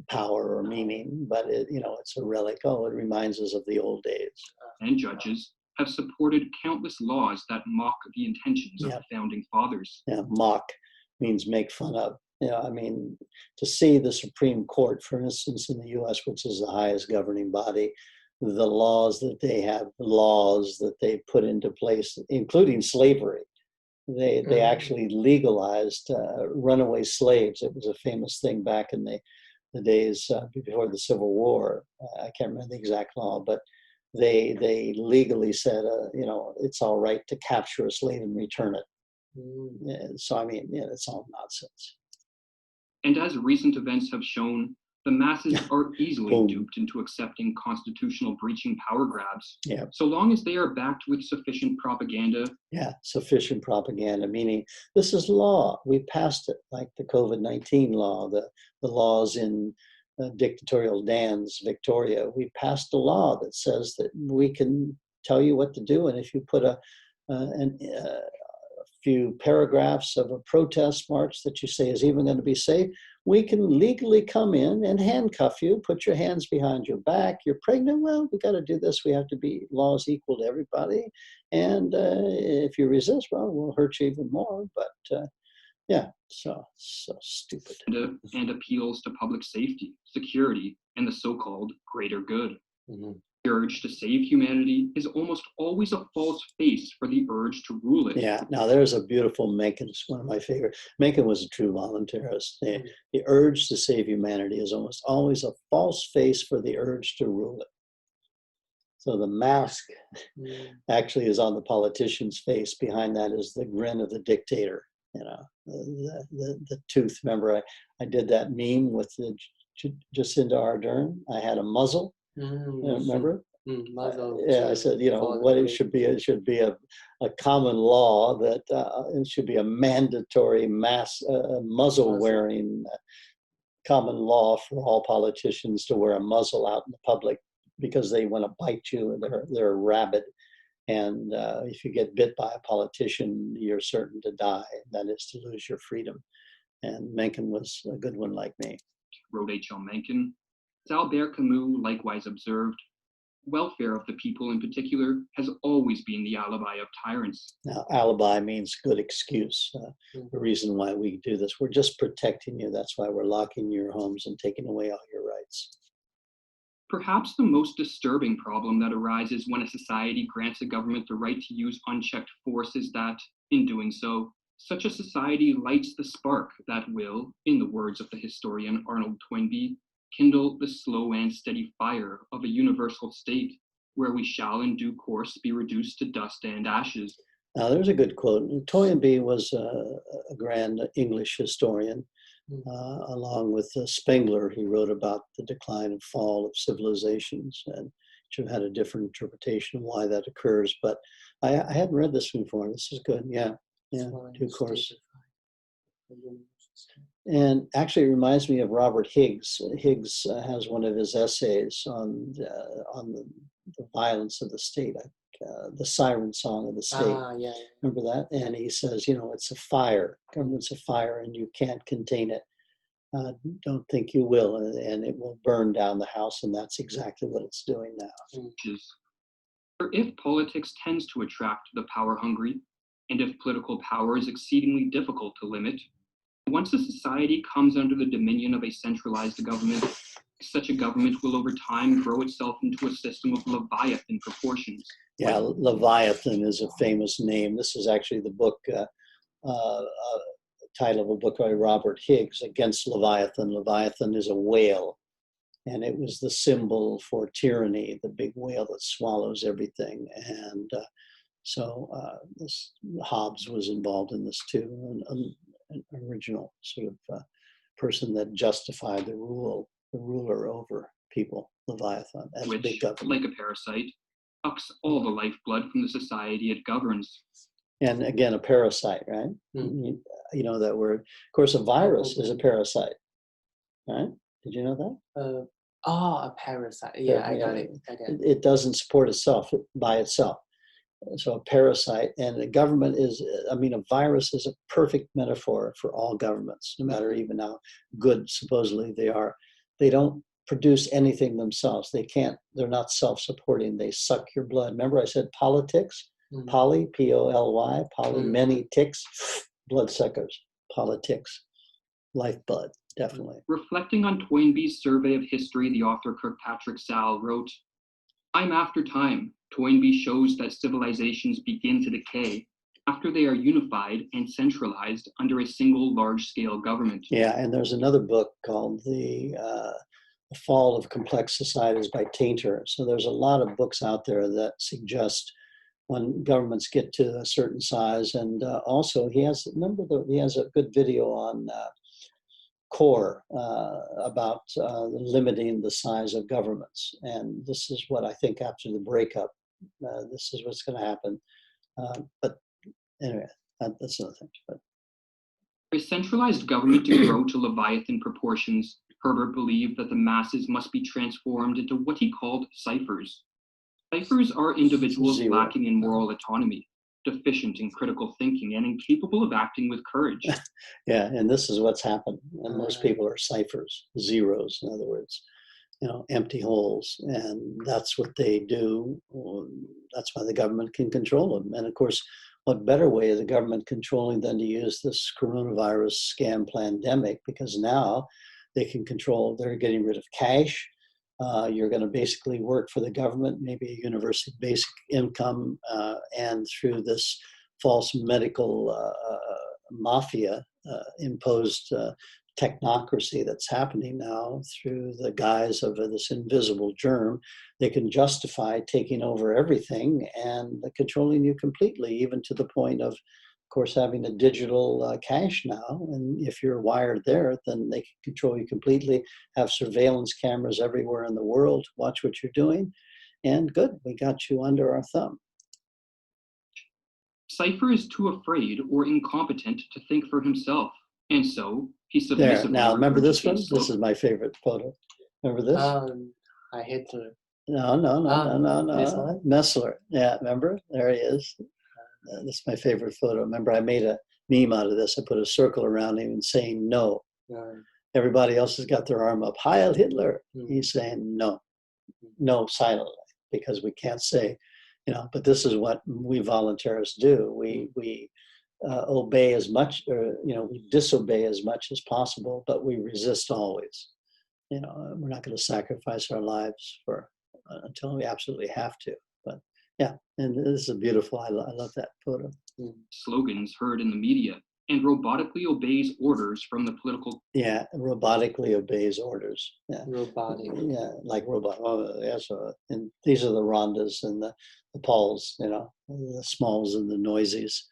power or meaning, but it's a relic. Oh, it reminds us of the old days. And judges have supported countless laws that mock the intentions of the founding fathers. Yeah, mock means make fun of. To see the Supreme Court, for instance, in the U.S., which is the highest governing body, the laws that they put into place, including slavery. They actually legalized runaway slaves. It was a famous thing back in the days before the Civil War. I can't remember the exact law, but they legally said, it's all right to capture a slave and return it. So, it's all nonsense. And as recent events have shown, the masses are easily duped into accepting constitutional breaching power grabs, so long as they are backed with sufficient propaganda. Yeah, sufficient propaganda, meaning this is law. We passed it, like the COVID-19 law, the laws in dictatorial Dan's Victoria. We passed a law that says that we can tell you what to do, and if you put a few paragraphs of a protest march that you say is even going to be safe, we can legally come in and handcuff you, put your hands behind your back. You're pregnant? Well, we got to do this. We have to be laws equal to everybody. And if you resist, well, we'll hurt you even more. But so stupid. And appeals to public safety, security, and the so-called greater good. The urge to save humanity is almost always a false face for the urge to rule it. Yeah, now there's a beautiful Mencken, one of my favorite. Mencken was a true voluntarist. The urge to save humanity is almost always a false face for the urge to rule it. So the mask actually is on the politician's face. Behind that is the grin of the dictator. The tooth. Remember, I did that meme with the Jacinda Ardern. I had a muzzle. Remember? Muzzle. Yeah, I said, for what the it should be a common law that it should be a mandatory mass muzzle wearing common law for all politicians to wear a muzzle out in the public because they want to bite you and they're rabid. And if you get bit by a politician, you're certain to die. That is to lose your freedom. And Mencken was a good one like me. Wrote H.L. Mencken. As Albert Camus likewise observed, welfare of the people in particular has always been the alibi of tyrants. Now, alibi means good excuse. The reason why we do this, we're just protecting you. That's why we're locking your homes and taking away all your rights. Perhaps the most disturbing problem that arises when a society grants a government the right to use unchecked force is that, in doing so, such a society lights the spark that will, in the words of the historian Arnold Toynbee, kindle the slow and steady fire of a universal state, where we shall in due course be reduced to dust and ashes. Now, there's a good quote. Toynbee was a grand English historian. Along with Spengler, he wrote about the decline and fall of civilizations, and should have had a different interpretation of why that occurs. But I hadn't read this before. This is good. Yeah, due course. And actually, it reminds me of Robert Higgs. Higgs has one of his essays on the violence of the state, the siren song of the state. Yeah. Remember that? And he says, it's a fire. Government's a fire, and you can't contain it. Don't think you will, and it will burn down the house, and that's exactly what it's doing now. For if politics tends to attract the power-hungry, and if political power is exceedingly difficult to limit, once a society comes under the dominion of a centralized government, such a government will over time grow itself into a system of Leviathan proportions. Yeah, Leviathan is a famous name. This is actually the book, title of a book by Robert Higgs, Against Leviathan. Leviathan is a whale, and it was the symbol for tyranny, the big whale that swallows everything. And so Hobbes was involved in this too, an original sort of person that justified the ruler over people, Leviathan, as which, big government. Like a parasite, sucks all the lifeblood from the society it governs. And again, a parasite, right? You know that word. Of course, a virus is a parasite, right? Did you know that? A parasite. Yeah, I got it. It doesn't support itself by itself. So a parasite, and a government a virus is a perfect metaphor for all governments, no matter even how good supposedly they are. They don't produce anything themselves. They're not self-supporting. They suck your blood. Remember I said politics? Poly, P-O-L-Y, many ticks, bloodsuckers, politics, lifeblood, definitely. Reflecting on Toynbee's survey of history, the author Kirkpatrick Sall wrote, "Time after time, Toynbee shows that civilizations begin to decay after they are unified and centralized under a single large-scale government." Yeah, and there's another book called The Fall of Complex Societies by Tainter. So there's a lot of books out there that suggest when governments get to a certain size, and also he has a good video on Core about limiting the size of governments, and this is what I think after the breakup, this is what's going to happen. But anyway, that's another thing. But for a centralized government to grow to Leviathan proportions, Herbert believed that the masses must be transformed into what he called ciphers. Ciphers are individuals lacking in moral autonomy, deficient in critical thinking, and incapable of acting with courage. Yeah, and this is what's happened. And most people are ciphers, zeros, in other words, empty holes. And that's what they do. That's why the government can control them. And of course, what better way is the government controlling than to use this coronavirus ScamPlanneDemic, because now they can control, they're getting rid of cash. You're going to basically work for the government, maybe a universal basic income, and through this false medical mafia imposed technocracy that's happening now through the guise of this invisible germ, they can justify taking over everything and controlling you completely, even to the point of course, having a digital cash now. And if you're wired there, then they can control you completely, have surveillance cameras everywhere in the world, watch what you're doing. and good, we got you under our thumb. Cypher is too afraid or incompetent to think for himself, and so he There, submissively now remember this one? regurgitates This is my favorite photo. Remember this? I Hitler. No. This one? Messler. Yeah, remember? There he is. This is my favorite photo. Remember, I made a meme out of this. I put a circle around him and saying no. Everybody else has got their arm up. Heil Hitler. He's saying no. No, silently, because we can't say, but this is what we voluntarists do. We obey as much, or, we disobey as much as possible, but we resist always. We're not going to sacrifice our lives until we absolutely have to. But yeah, and this is beautiful. I love that photo. slogans heard in the media and robotically obeys orders from the political. Yeah, robotically obeys orders. Yeah, Robotic. yeah, like robot. Oh, yeah. So, and these are the Rondas and the Pauls. The Smalls and the Noisies,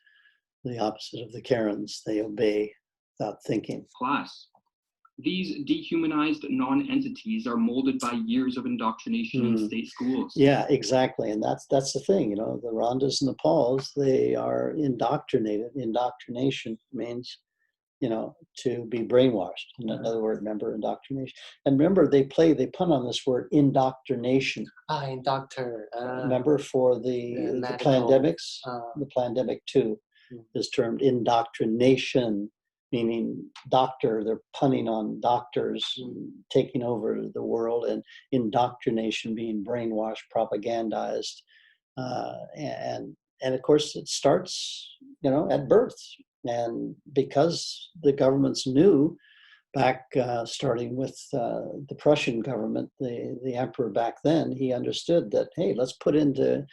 the opposite of the Karens. They obey without thinking. Class. These dehumanized non-entities are molded by years of indoctrination in state schools. Yeah, exactly. And that's the thing, the Rondas and the Pauls, they are indoctrinated. Indoctrination means, to be brainwashed. In another word, remember, indoctrination. And remember, they pun on this word, indoctrination. Indoctor. Remember, for the Plandemics, the Plandemic 2 is termed indoctrination, meaning doctor. They're punning on doctors taking over the world, and indoctrination being brainwashed, propagandized, and of course it starts at birth. And because the governments knew back, starting with the Prussian government, the emperor back then, he understood that, hey, let's put into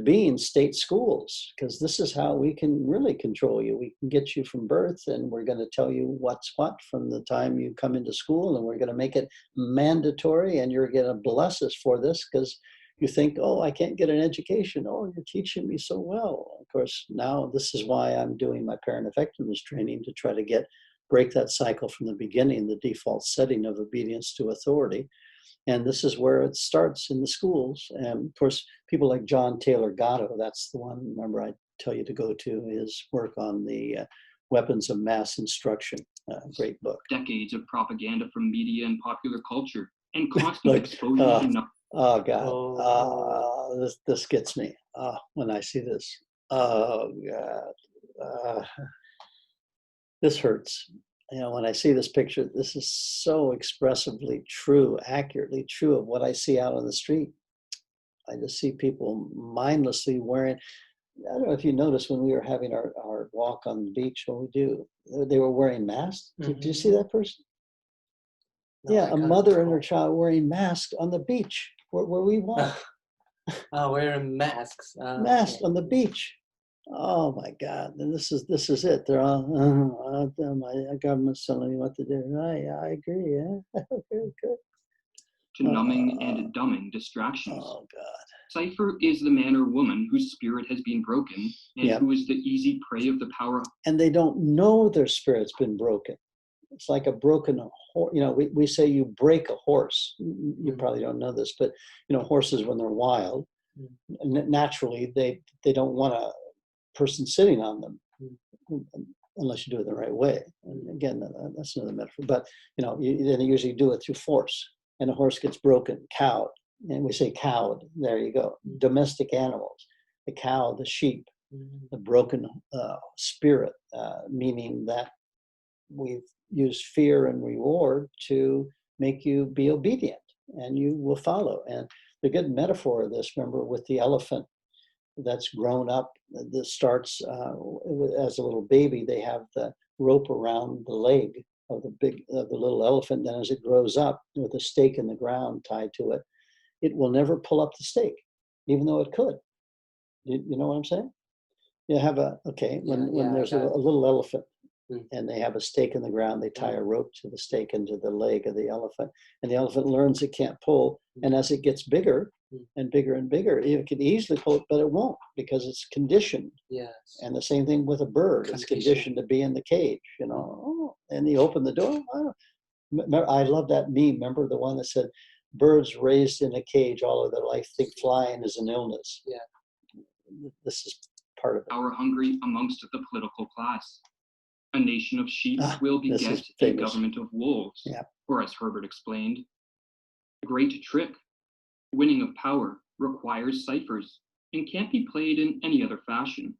being state schools, because this is how we can really control you. We can get you from birth, and we're going to tell you what's what from the time you come into school, and we're going to make it mandatory, and you're going to bless us for this because you think, oh, I can't get an education. Oh, you're teaching me so well. Of course, now this is why I'm doing my parent effectiveness training, to try to break that cycle from the beginning, the default setting of obedience to authority. And this is where it starts in the schools. And of course, people like John Taylor Gatto, that's the one, remember, I tell you to go to his work on the weapons of mass instruction. Great book. Decades of propaganda from media and popular culture, and constant exposure to oh God, this gets me when I see this. Oh God, this hurts. When I see this picture, this is so expressively true, accurately true of what I see out on the street. I just see people mindlessly wearing, I don't know if you noticed when we were having our walk on the beach, what we do, they were wearing masks. Did you see that person? No, yeah, a mother and her child wearing masks on the beach where we walk. Wearing masks. Masks on the beach. Oh my God! And this is it. They're all my government's telling me what to do. I agree. Yeah, very good. To numbing and dumbing distractions. Oh God! Cypher is the man or woman whose spirit has been broken, and who is the easy prey of the power. And they don't know their spirit's been broken. It's like a broken horse. We say you break a horse. You probably don't know this, but horses, when they're wild, naturally they don't want a person sitting on them, unless you do it the right way. And again, that's another metaphor. But then they usually do it through force, and a horse gets broken, cowed, and we say cowed. There you go. Domestic animals, the cow, the sheep, the broken spirit, meaning that we've used fear and reward to make you be obedient, and you will follow. And the good metaphor of this, remember, with the elephant that's grown up, that starts as a little baby, they have the rope around the leg of the little elephant. Then as it grows up with a stake in the ground tied to it, it will never pull up the stake, even though it could. You know what I'm saying? You have when there's a little elephant and they have a stake in the ground, they tie a rope to the stake into the leg of the elephant, and the elephant learns it can't pull. And as it gets bigger and bigger and bigger, it can easily pull it, but it won't, because it's conditioned. Yes. And the same thing with a bird. It's conditioned to be in the cage, and you open the door. I love that meme. Remember the one that said, birds raised in a cage all of their life think flying is an illness. Yeah. This is part of it. Power hungry amongst the political class. A nation of sheep will this beget is a famous. government of wolves. Yeah. Or as Herbert explained, a great trick, winning of power, requires ciphers and can't be played in any other fashion.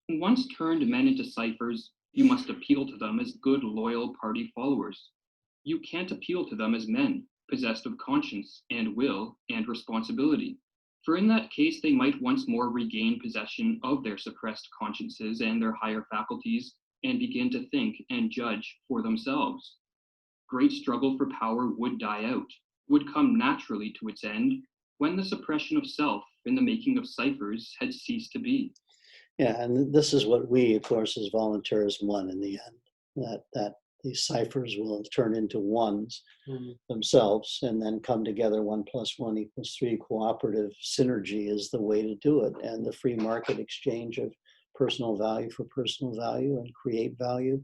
And once turned men into ciphers, you must appeal to them as good, loyal party followers. You can't appeal to them as men, possessed of conscience and will and responsibility. For in that case, they might once more regain possession of their suppressed consciences and their higher faculties and begin to think and judge for themselves. Great struggle for power would die out, would come naturally to its end when the suppression of self and the making of ciphers had ceased to be. Yeah, and this is what we, of course, as voluntarism won in the end, that these ciphers will turn into ones themselves and then come together. 1 + 1 = 3. Cooperative synergy is the way to do it. And the free market exchange of personal value for personal value and create value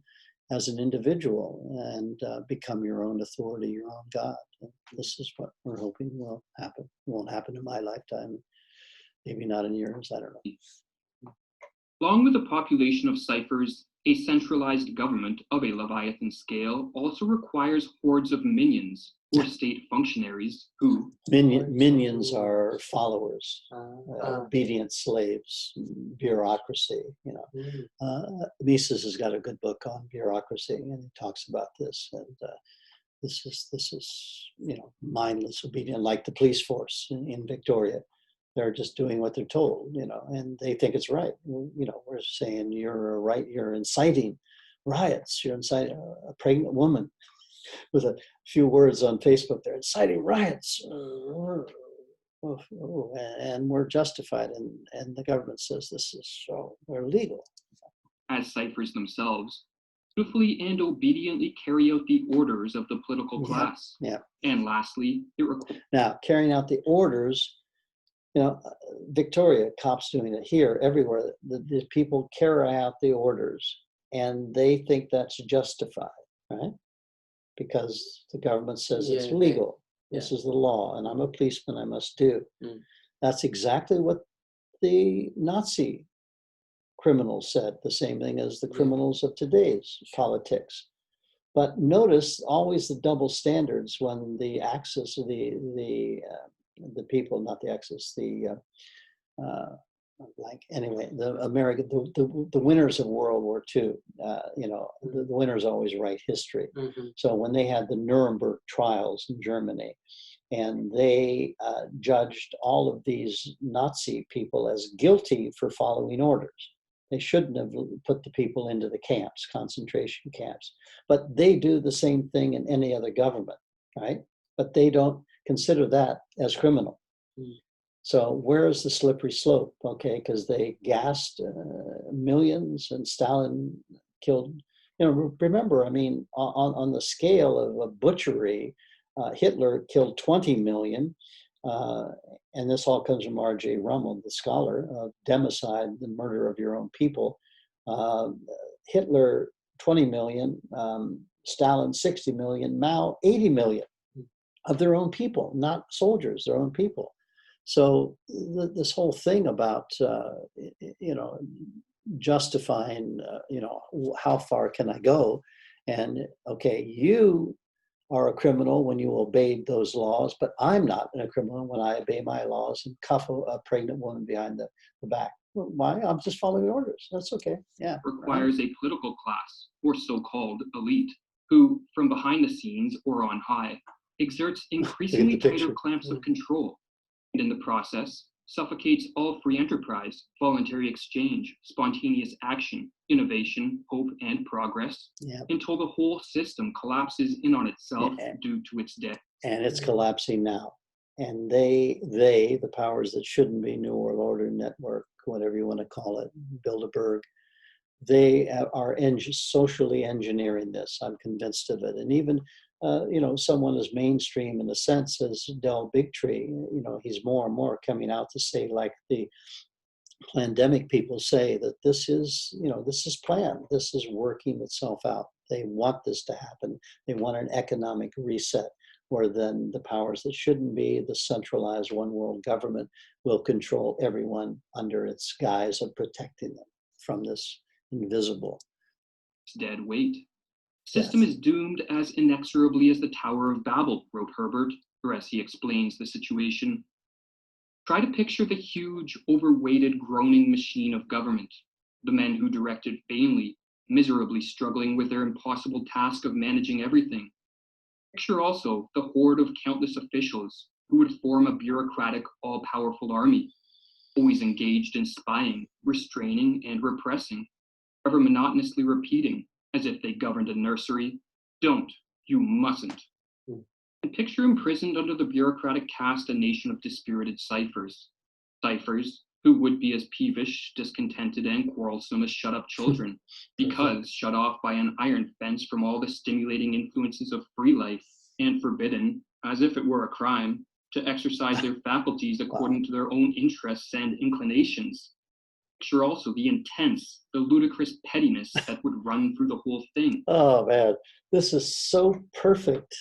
as an individual and become your own authority, your own God. And this is what we're hoping will happen. It won't happen in my lifetime, maybe not in yours, I don't know. Along with the population of ciphers, a centralized government of a Leviathan scale also requires hordes of minions or state functionaries who... Minions are followers, obedient slaves, bureaucracy, you know. Mises has got a good book on bureaucracy and he talks about this. And this is, you know, mindless obedience, like the police force in Victoria. They're just doing what they're told, you know, and they think it's right. You know, we're saying you're inciting riots. You're inciting a pregnant woman with a few words on Facebook. They're inciting riots, and we're justified. And the government says this is so illegal. As ciphers themselves, dutifully and obediently carry out the orders of the political class. Yeah. And lastly, now carrying out the orders. You know, Victoria, cops doing it here, everywhere. The people carry out the orders and they think that's justified, right? Because the government says it's legal. This is the law and I'm a policeman, I must do. That's exactly what the Nazi criminals said, the same thing as the criminals of today's politics. But notice always the double standards when the axis of the people, not the axis, anyway, the winners of World War II, you know, the winners always write history. So when they had the Nuremberg trials in Germany, and they judged all of these Nazi people as guilty for following orders. They shouldn't have put the people into the camps, concentration camps. But they do the same thing in any other government, right? But they don't consider that as criminal. So where is the slippery slope? Okay, because they gassed millions and Stalin killed, you know, remember, I mean, on the scale of a butchery, Hitler killed 20 million, and this all comes from R.J. Rummel, the scholar, of democide, the murder of your own people. Hitler, 20 million, Stalin, 60 million, Mao, 80 million of their own people, not soldiers, their own people. So this whole thing about, you know, justifying, you know, how far can I go? And okay, you are a criminal when you obeyed those laws, but I'm not a criminal when I obey my laws and cuff a pregnant woman behind the back. Why? I'm just following orders. That's okay. Yeah. Requires a political class, or so-called elite, who, from behind the scenes or on high, exerts increasingly tighter clamps of control, and in the process, suffocates all free enterprise, voluntary exchange, spontaneous action, innovation, hope, and progress, until the whole system collapses in on itself due to its debt. And it's collapsing now. And the powers that shouldn't be, New World Order, Network, whatever you want to call it, Bilderberg, they are socially engineering this. I'm convinced of it. And even, you know, someone as mainstream in a sense as Del Bigtree, you know, he's more and more coming out to say, like the pandemic people say, that this is, you know, this is planned. This is working itself out. They want this to happen. They want an economic reset. where then the powers that shouldn't be, the centralized one world government, will control everyone under its guise of protecting them from this invisible dead weight. System is doomed as inexorably as the Tower of Babel, wrote Herbert, or as he explains the situation. Try to picture the huge, overweighted, groaning machine of government, the men who directed vainly, miserably struggling with their impossible task of managing everything. Picture also the horde of countless officials who would form a bureaucratic, all-powerful army, always engaged in spying, restraining, and repressing, ever monotonously repeating, as if they governed a nursery, "Don't, you mustn't." And picture imprisoned under the bureaucratic caste a nation of dispirited ciphers who would be as peevish, discontented, and quarrelsome as shut-up children, because shut off by an iron fence from all the stimulating influences of free life, and forbidden, as if it were a crime, to exercise their faculties according to their own interests and inclinations. Picture also the intense, the ludicrous pettiness that would run through the whole thing. Oh man, this is so perfect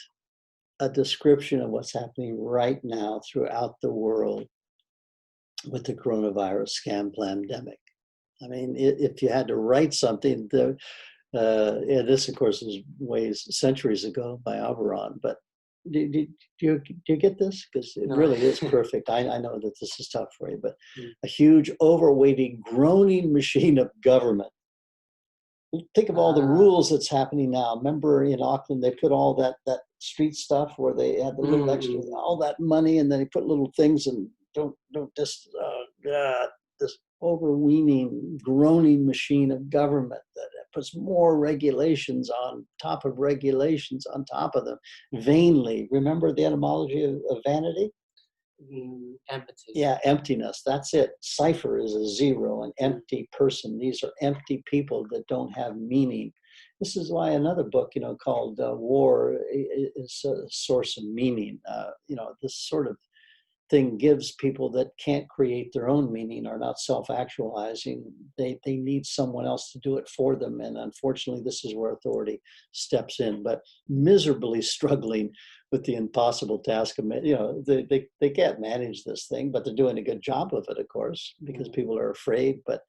a description of what's happening right now throughout the world with the coronavirus ScamPlanneDemic. I mean, if you had to write something, this of course is centuries ago by Alvaron, but do you get this? Because it really is perfect. I know that this is tough for you, but a huge, overweighted, groaning machine of government. Think of all the rules that's happening now. Remember in Auckland, they put all that street stuff where they had the little extra, all that money, and then they put little things and this overweening, groaning machine of government that puts more regulations on top of regulations on top of them, vainly. Remember the etymology of vanity? Empathy. Yeah, emptiness. That's it. Cipher is a zero, an empty person. These are empty people that don't have meaning. This is why another book, called War is a source of meaning. This sort of thing gives people that can't create their own meaning, are not self-actualizing. They need someone else to do it for them. And unfortunately, this is where authority steps in, but miserably struggling with the impossible task of, they can't manage this thing, but they're doing a good job of it, of course, because people are afraid. But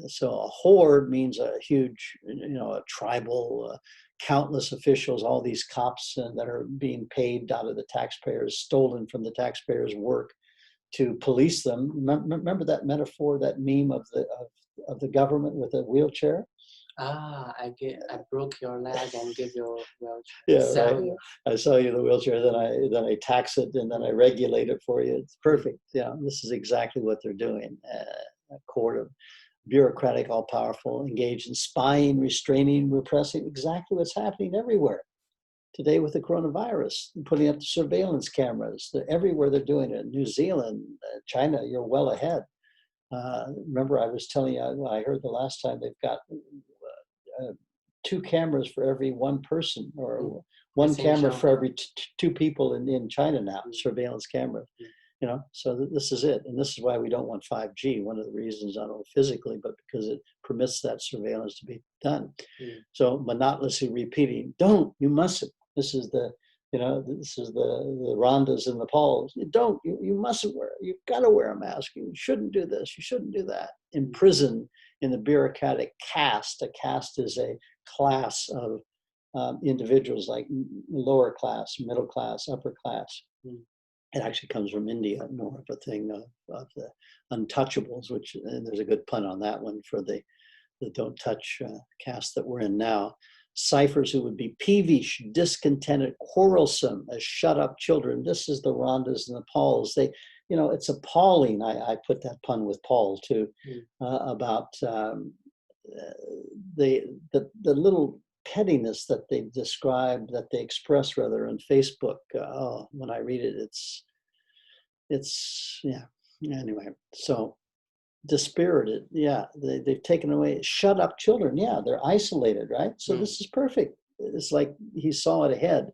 so a horde means a huge, a tribal, countless officials, all these cops that are being paid out of the taxpayers, stolen from the taxpayers' work to police them. Remember that metaphor, that meme of the government with a wheelchair? I broke your leg and give you a wheelchair. Yeah, right. I sell you the wheelchair, then I tax it, and then I regulate it for you. It's perfect. Yeah, this is exactly what they're doing. A court of bureaucratic, all-powerful, engaged in spying, restraining, repressing, exactly what's happening everywhere. Today with the coronavirus, putting up the surveillance cameras, everywhere they're doing it. New Zealand, China, you're well ahead. Remember I was telling you, I heard the last time they've got 2 cameras for every 1 person, or 1 camera for every 2 people in China now, surveillance cameras. So this is it. And this is why we don't want 5G. One of the reasons, not only physically, but because it permits that surveillance to be done. So monotonously repeating, don't, you mustn't. This is the Rhondas and the Pauls. You mustn't wear it. You've got to wear a mask. You shouldn't do this. You shouldn't do that. Imprisoned in the bureaucratic caste. A caste is a class of individuals, like lower class, middle class, upper class. It actually comes from India, more of a thing of the untouchables, and there's a good pun on that one for the don't touch caste that we're in now. Ciphers who would be peevish, discontented, quarrelsome as shut up children. This is the Rhondas and the Pauls. It's appalling. I put that pun with Paul too, about the little pettiness that they describe, that they express rather on Facebook. When I read it, it's anyway. So dispirited, they've taken away, shut up children, they're isolated, right? So this is perfect. It's like he saw it ahead,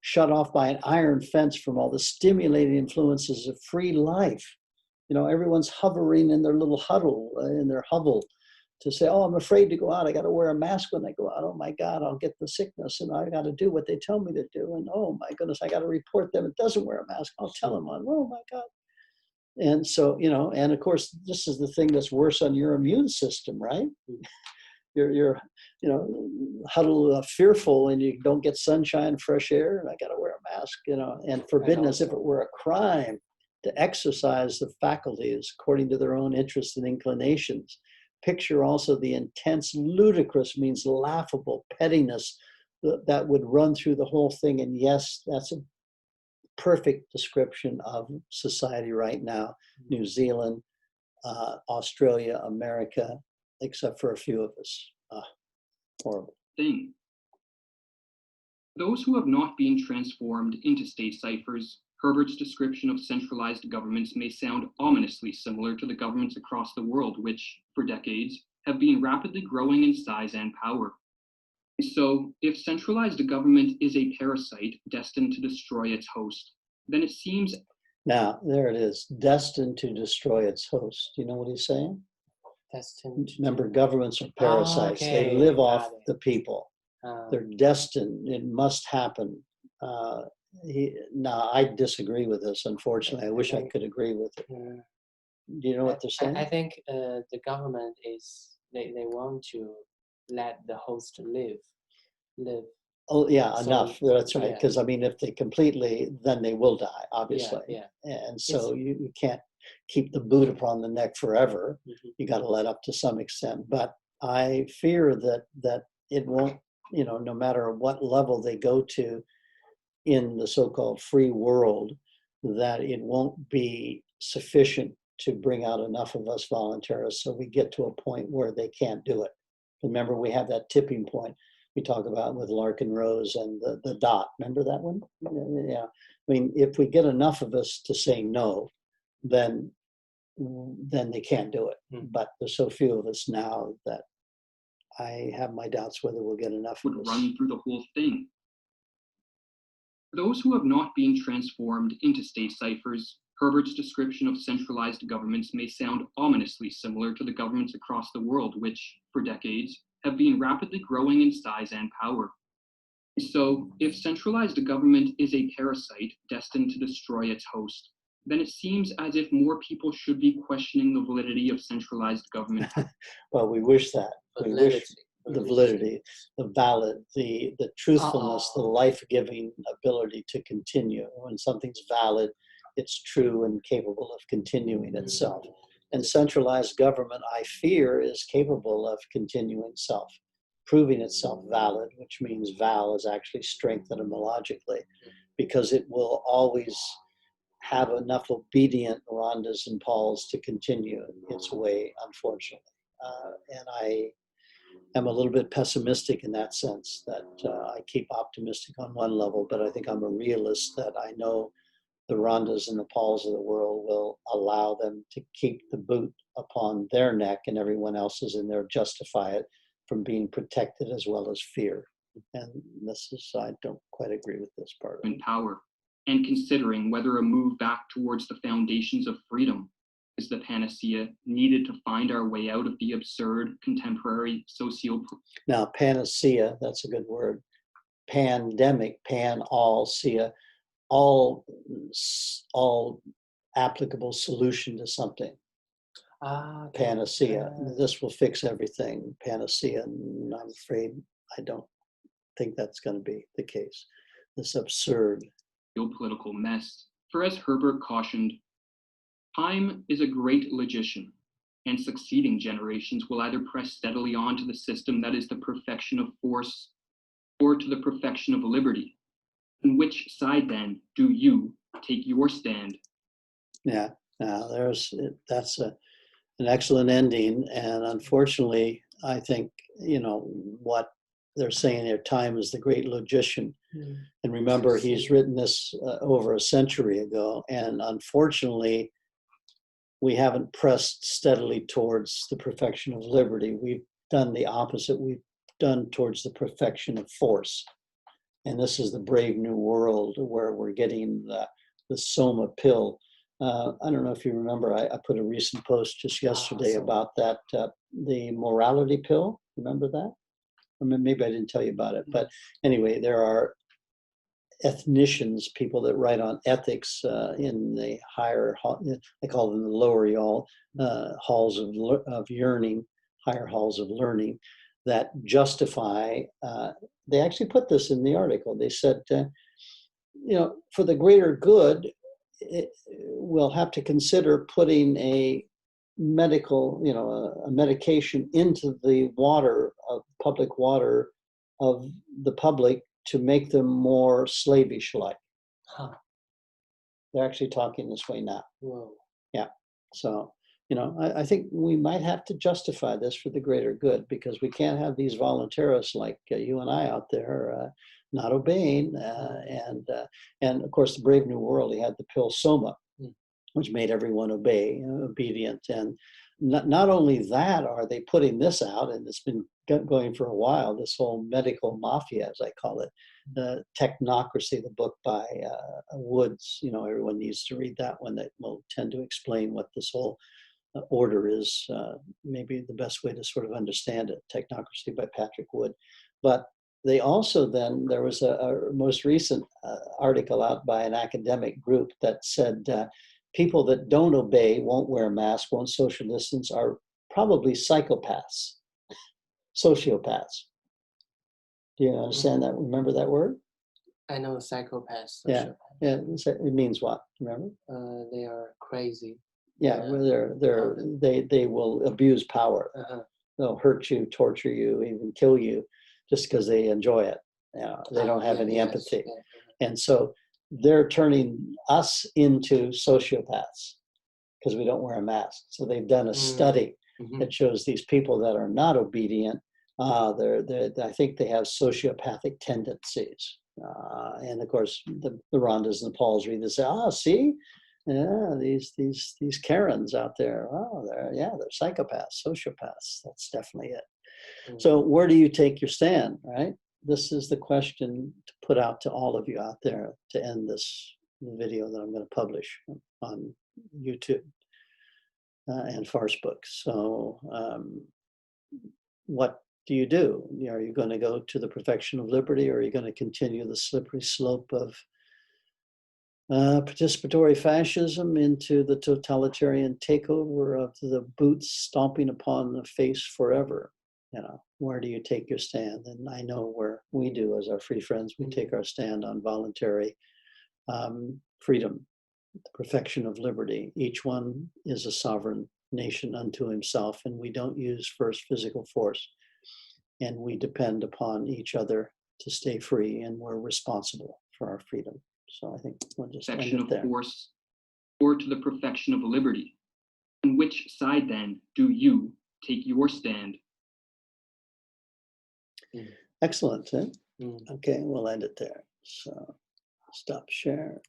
shut off by an iron fence from all the stimulating influences of free life. Everyone's hovering in their little huddle, in their hovel, to say, oh, I'm afraid to go out. I got to wear a mask when I go out. Oh my God, I'll get the sickness, and I got to do what they tell me to do. And oh my goodness, I got to report them. It doesn't wear a mask. I'll tell them on. Oh my God. And so, and of course, this is the thing that's worse on your immune system, right? You're huddled, fearful, and you don't get sunshine, fresh air, and I got to wear a mask, and forbidden as if it were a crime to exercise the faculties according to their own interests and inclinations. Picture also the intense, ludicrous, means laughable pettiness that would run through the whole thing. And yes, that's a perfect description of society right now. New Zealand, Australia, America, except for a few of us. Horrible. Thing. Those who have not been transformed into state ciphers, Herbert's description of centralized governments may sound ominously similar to the governments across the world, which, for decades, have been rapidly growing in size and power. So, if centralized government is a parasite destined to destroy its host, then it seems... Now, there it is, destined to destroy its host. Do you know what he's saying? Destined. Remember, governments are parasites. Okay. They live off Got it. the people. They're destined. It must happen. Now, I disagree with this, unfortunately. I wish I could agree with it. Do you know what they're saying? I think the government is, they want to let the host live. Oh, yeah, So, enough. That's right. yeah. Because, I mean, if they completely, then they will die, obviously. Yeah. And so you can't keep the boot upon the neck forever. Mm-hmm. You got to let up to some extent. But I fear that it won't, no matter what level they go to in the so-called free world, that it won't be sufficient to bring out enough of us voluntarists so we get to a point where they can't do it. Remember, we have that tipping point we talk about with Larkin Rose and the dot. Remember that one? Yeah. I mean, if we get enough of us to say no, then they can't do it. But there's so few of us now that I have my doubts whether we'll get enough of would us. run through the whole thing. For those who have not been transformed into state ciphers, Herbert's description of centralized governments may sound ominously similar to the governments across the world, which, for decades, have been rapidly growing in size and power. So, if centralized government is a parasite destined to destroy its host, then it seems as if more people should be questioning the validity of centralized government. Well, we wish that. We wish the validity, the valid, the truthfulness, the life-giving ability to continue. When something's valid, it's true and capable of continuing itself. And centralized government, I fear, is capable of continuing self, proving itself valid, which means val is actually strength etymologically, because it will always have enough obedient Rhondas and Pauls to continue its way, unfortunately. And I am a little bit pessimistic in that sense, that I keep optimistic on one level, but I think I'm a realist, that I know the Rhondas and the Pauls of the world will allow them to keep the boot upon their neck, and everyone else's in there justify it from being protected as well as fear. And this is, I don't quite agree with this part of it. Power, and considering whether a move back towards the foundations of freedom is the panacea needed to find our way out of the absurd contemporary socio... Now, panacea, that's a good word. Pandemic, pan, all, sea, all applicable solution to something. Okay. Panacea. This will fix everything. Panacea. And I'm afraid I don't think that's going to be the case. This absurd geopolitical mess. For as Herbert cautioned, time is a great logician, and succeeding generations will either press steadily on to the system that is the perfection of force or to the perfection of liberty. On which side then do you take your stand? Yeah, now that's an excellent ending. And unfortunately, I think, what they're saying here, time is the great logician. And remember, he's written this over a century ago. And unfortunately, we haven't pressed steadily towards the perfection of liberty. We've done the opposite. We've done towards the perfection of force. And this is the brave new world where we're getting the soma pill I don't know if you remember, I put a recent post just yesterday Awesome. about that, the morality pill. Remember that? I mean, maybe I didn't tell you about it, but anyway, there are ethnicians, people that write on ethics in the higher, I call them the lower halls of yearning, higher halls of learning, that justify, they actually put this in the article. They said, for the greater good, we'll have to consider putting a medical, a medication into the water, of public water of the public to make them more slavish-like. Huh. They're actually talking this way now. Whoa. Yeah. So, I think we might have to justify this for the greater good, because we can't have these voluntarists like you and I out there not obeying. And of course, the Brave New World, he had the pill Soma, which made everyone obedient. And not only that, are they putting this out, and it's been going for a while, this whole medical mafia, as I call it, Technocracy, the book by Woods. Everyone needs to read that one. That will tend to explain what this whole order is, maybe the best way to sort of understand it, Technocracy by Patrick Wood. But they also then, there was a most recent article out by an academic group that said people that don't obey, won't wear a mask, won't social distance, are probably psychopaths, sociopaths. Do you understand that? Remember that word? I know psychopaths. Yeah. Yeah. It means what? Remember? They are crazy. Yeah. Well, they will abuse power. They'll hurt you, torture you, even kill you, just because they enjoy it. They don't have any empathy. And so they're turning us into sociopaths because we don't wear a mask. So they've done a study that shows these people that are not obedient, I think they have sociopathic tendencies. And of course, the Rhondas and the Pauls read this, say, see, these Karens out there, they're psychopaths, sociopaths. That's definitely it. So where do you take your stand, right? This is the question to put out to all of you out there to end this video that I'm going to publish on YouTube and Farcebook. So what do you do? Are you going to go to the perfection of liberty, or are you going to continue the slippery slope of participatory fascism into the totalitarian takeover of the boots stomping upon the face forever? Where do you take your stand? And I know where we do as our free friends, we take our stand on voluntary freedom, the perfection of liberty. Each one is a sovereign nation unto himself, and we don't use first physical force. And we depend upon each other to stay free, and we're responsible for our freedom. So I think we'll just end it there. Force or to the perfection of liberty. On which side then do you take your stand? Excellent. Okay, we'll end it there. So stop share.